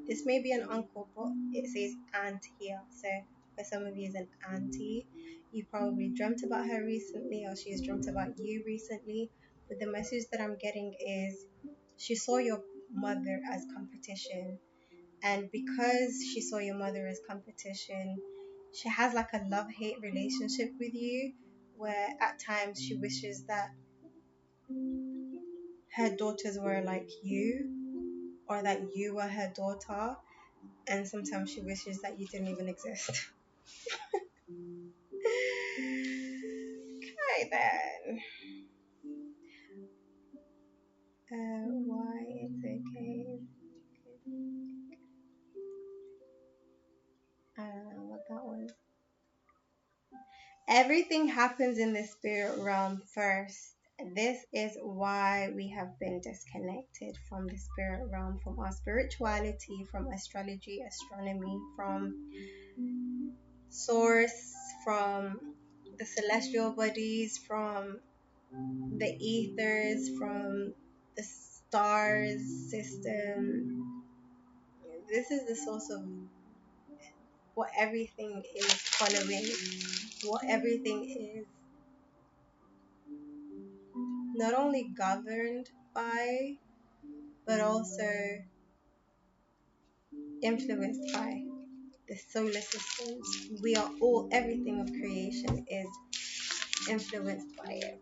This may be an uncle, but it says aunt here. So for some of you, it's an auntie. You probably dreamt about her recently, or she's dreamt about you recently. But the message that I'm getting is she saw your mother as competition. And because she saw your mother as competition, she has like a love hate relationship with you, where at times she wishes that her daughters were like you, or that you were her daughter, and sometimes she wishes that you didn't even exist. Okay then. Why it's okay. I don't know what that was. Everything happens in the spirit realm first. This is why we have been disconnected from the spirit realm, from our spirituality, from astrology, astronomy, from source, from the celestial bodies, from the ethers, from the stars system. This is the source of what everything is following, what everything is not only governed by, but also influenced by the solar systems. We are all, everything of creation is influenced by it.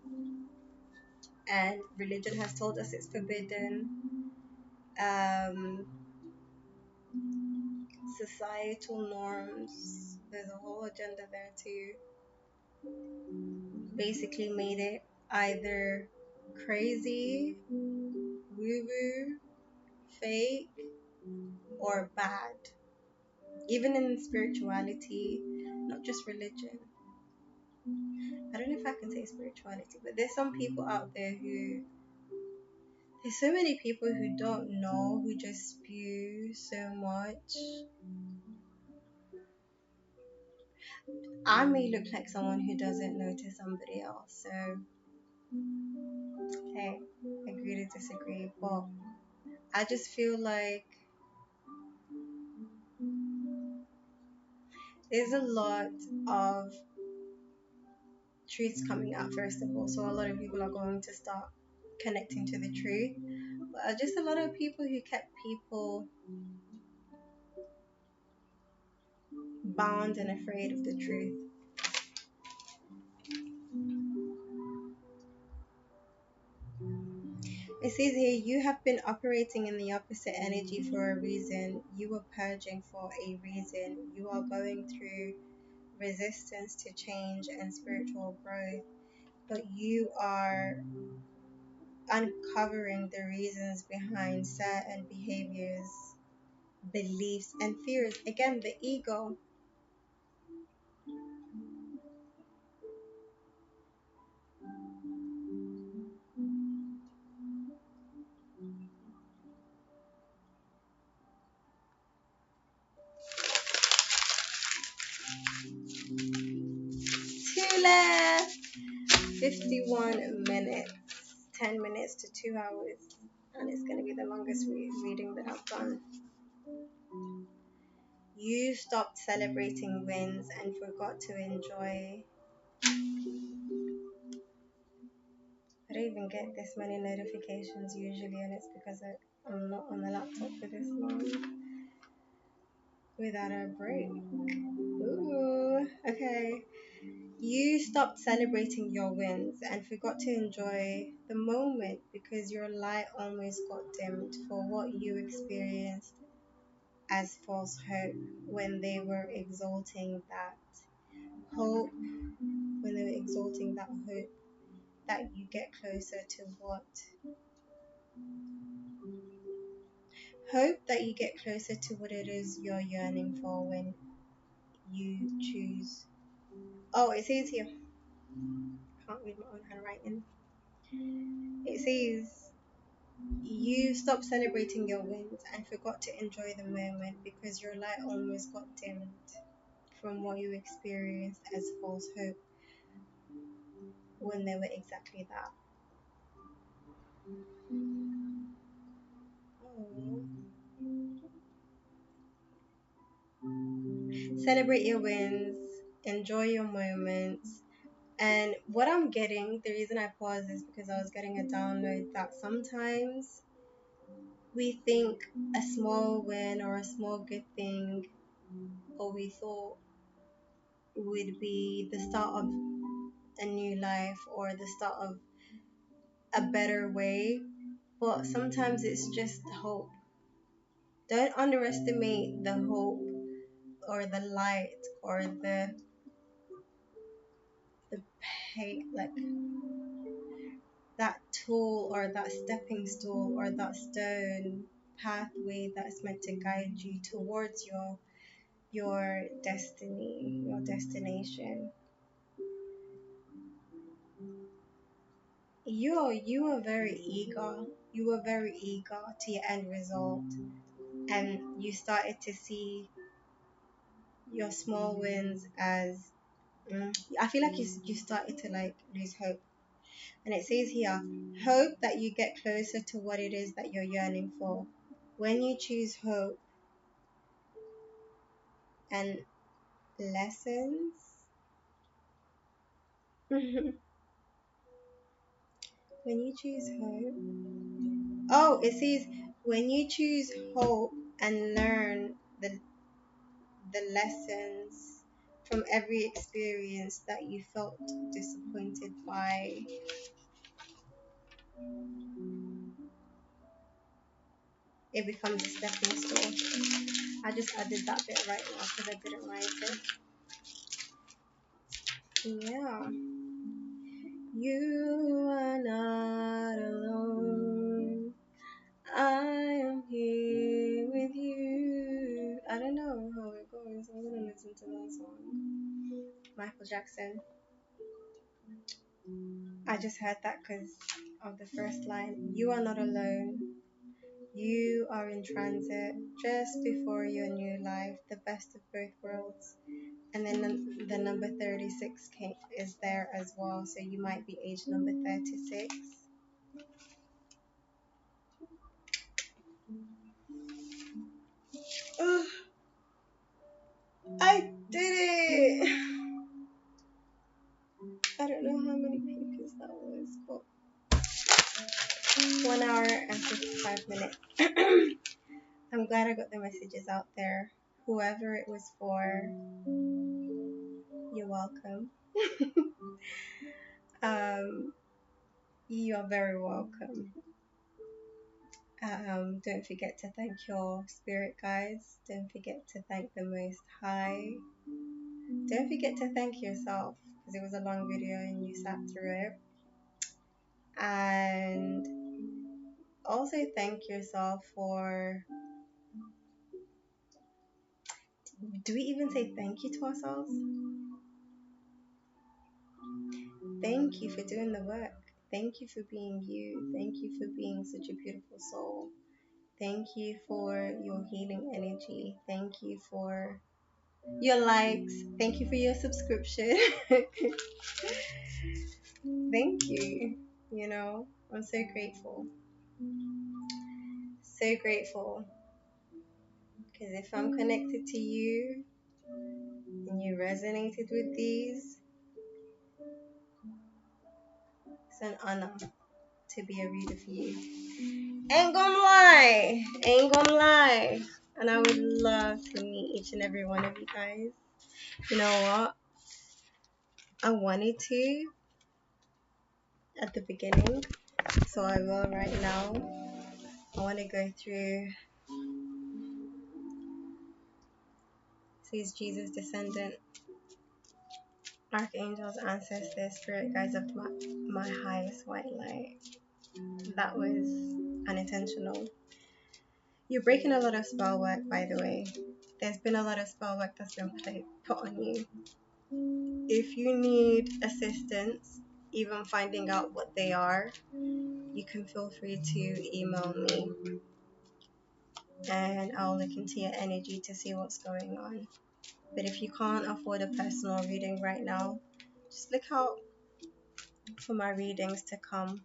And religion has told us it's forbidden. Um, Societal norms, there's a whole agenda there to basically made it either crazy, woo-woo, fake, or bad. Even in spirituality, not just religion. I don't know if I can say spirituality, but there's some people out there who, there's so many people who don't know, who just spew so much. I may look like someone who doesn't know to somebody else, so hey, agree to disagree, but I just feel like there's a lot of truths coming out first of all, so a lot of people are going to start connecting to the truth, but just a lot of people who kept people bound and afraid of the truth. It says here, you have been operating in the opposite energy for a reason. You are purging for a reason. You are going through resistance to change and spiritual growth, but you are uncovering the reasons behind certain behaviors, beliefs, and fears. Again, the ego. 2 left. 51 minutes. 10 minutes to 2 hours. And it's going to be the longest reading that I've done. You stopped celebrating wins and forgot to enjoy. I don't even get this many notifications usually, and it's because I'm not on the laptop for this long without a break. Ooh, okay. You stopped celebrating your wins and forgot to enjoy the moment because your light almost got dimmed for what you experienced as false hope when they were exalting that hope, when they were exalting that hope that you get closer to what? Hope that you get closer to what it is you're yearning for when you choose. Oh, it says here, can't read my own handwriting. It says, you stopped celebrating your wins and forgot to enjoy the moment because your light almost got dimmed from what you experienced as false hope when they were exactly that. Oh. Celebrate your wins, enjoy your moments. And what I'm getting, the reason I paused is because I was getting a download that sometimes we think a small win or a small good thing, or we thought would be the start of a new life or the start of a better way, but sometimes it's just hope. Don't underestimate the hope or the light or the like that tool or that stepping stool or that stone pathway that's meant to guide you towards your destiny, your destination. You are very eager. You were very eager to your end result, and you started to see your small wins as I feel like you started to like lose hope. And it says here, hope that you get closer to what it is that you're yearning for. When you choose hope and lessons, when you choose hope, oh, it says when you choose hope and learn the lessons from every experience that you felt disappointed by, it becomes a stepping stone. I just added that bit right now because I didn't write it. Yeah. You are not alone. I am here with you. I don't know how it goes. I'm gonna listen to that song. Michael Jackson. I just heard that because of the first line. You are not alone. You are in transit just before your new life, the best of both worlds. And then the number 36 is there as well, so you might be age number 36. Oh, I did it! I don't know how many pages that was, but 1 hour and 55 minutes. I'm glad I got the messages out there. Whoever it was for, you're welcome. You're very welcome. Don't forget to thank your spirit guides. Don't forget to thank the Most High. Don't forget to thank yourself because it was a long video and you sat through it. And also thank yourself for. Do we even say thank you to ourselves? Thank you for doing the work. Thank you for being you. Thank you for being such a beautiful soul. Thank you for your healing energy. Thank you for your likes. Thank you for your subscription. Thank you. You know, I'm so grateful. So grateful. Because if I'm connected to you and you resonated with these, it's an honor to be a reader for you. Ain't gonna lie. Ain't gonna lie. And I would love to meet each and every one of you guys. You know what? I wanted to at the beginning, so I will right now. I want to go through these Jesus descendant, archangels, ancestors, spirit guides of my highest white light. That was unintentional. You're breaking a lot of spell work, by the way. There's been a lot of spell work that's been put on you. If you need assistance, even finding out what they are, you can feel free to email me and I'll look into your energy to see what's going on. But if you can't afford a personal reading right now, just look out for my readings to come.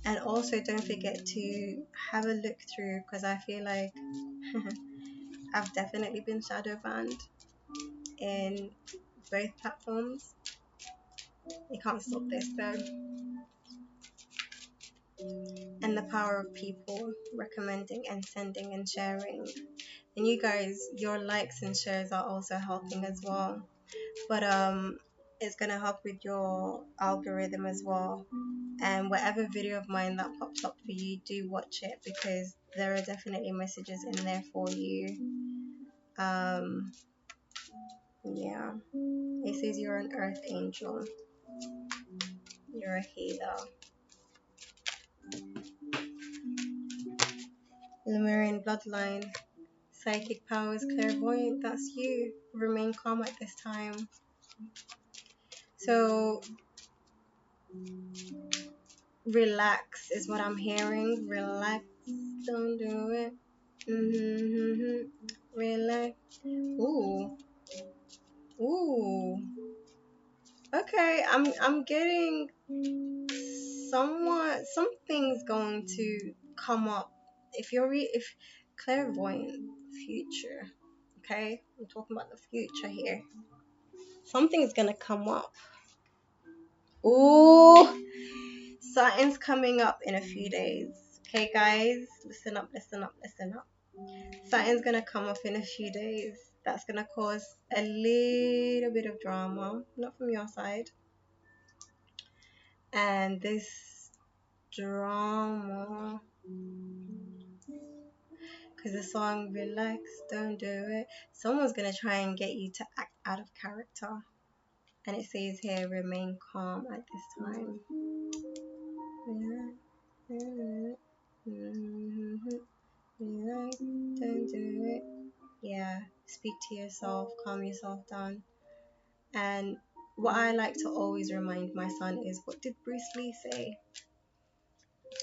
And also don't forget to have a look through, because I feel like I've definitely been shadow banned in both platforms. You can't stop this though. And the power of people recommending and sending and sharing. And you guys, your likes and shares are also helping as well. But it's gonna help with your algorithm as well. And whatever video of mine that pops up for you, do watch it because there are definitely messages in there for you. Yeah. It says you're an earth angel. You're a healer. Lemurian bloodline. Psychic powers, clairvoyant, that's you. Remain calm at this time. So relax is what I'm hearing. Relax. Don't do it. Relax. Ooh. Ooh. Okay, I'm getting something's going to come up. If clairvoyant future, okay? I'm talking about the future here. Something's gonna come up. Ooh, something's coming up in a few days. Okay, guys, listen up, listen up, listen up. Something's gonna come up in a few days. That's gonna cause a little bit of drama, not from your side. And this drama, because the song "Relax, Don't Do It," someone's gonna try and get you to act out of character. And it says here, remain calm at this time. Don't do it. Yeah, speak to yourself, calm yourself down. And what I like to always remind my son is, what did Bruce Lee say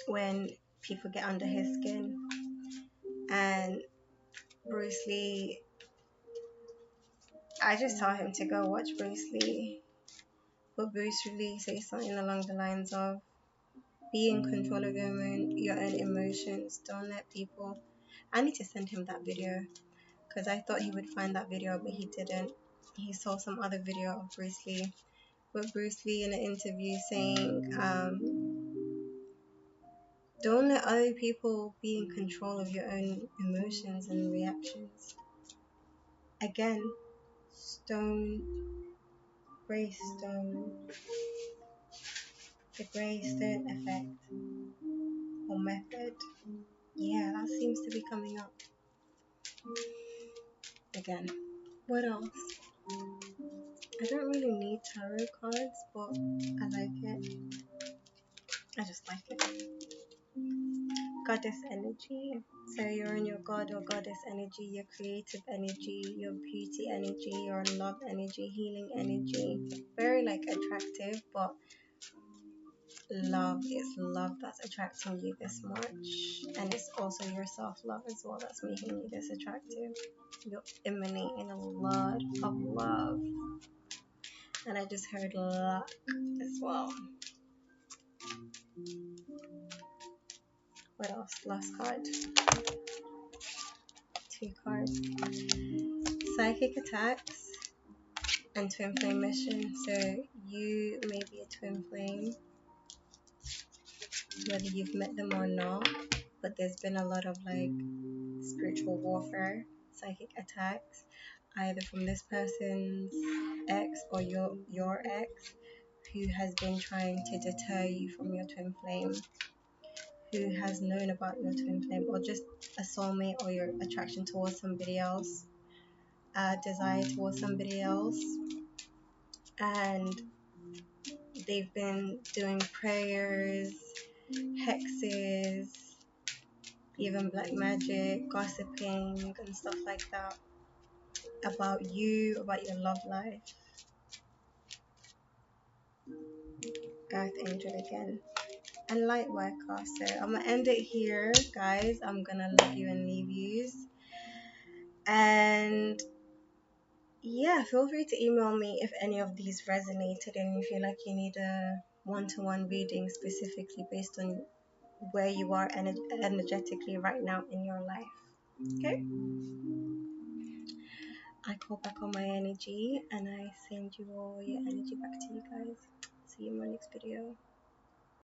when people get under his skin? And Bruce Lee, I just tell him to go watch Bruce Lee. But Bruce Lee says something along the lines of, be in control of your own emotions. Don't let people. I need to send him that video because I thought he would find that video, but he didn't. He saw some other video of Bruce Lee. But Bruce Lee in an interview saying, don't let other people be in control of your own emotions and reactions. Again, stone, gray stone, the gray stone effect or method. Yeah, that seems to be coming up again. What else? I don't really need tarot cards, but I like it. I just like it. Goddess energy. So you're in your god or goddess energy, your creative energy, your beauty energy, your love energy, healing energy. Very like attractive, but love is love that's attracting you this much. And it's also your self-love as well that's making you this attractive. You're emanating a lot of love. And I just heard luck as well. What else? Last card. 2 cards. Psychic attacks and twin flame mission. So you may be a twin flame, whether you've met them or not, but there's been a lot of like spiritual warfare, psychic attacks, either from this person's ex or your ex, who has been trying to deter you from your twin flame, who has known about your twin flame, or just a soulmate or your attraction towards somebody else, desire towards somebody else, and they've been doing prayers, hexes, even black magic, gossiping, and stuff like that about you, about your love life. Earth angel again. And light worker. So I'm gonna end it here, guys. I'm gonna love you and leave yous. And yeah, feel free to email me if any of these resonated and you feel like you need a one-to-one reading specifically based on where you are energetically right now in your life. Okay? I call back on my energy and I send you all your energy back to you guys. See you in my next video.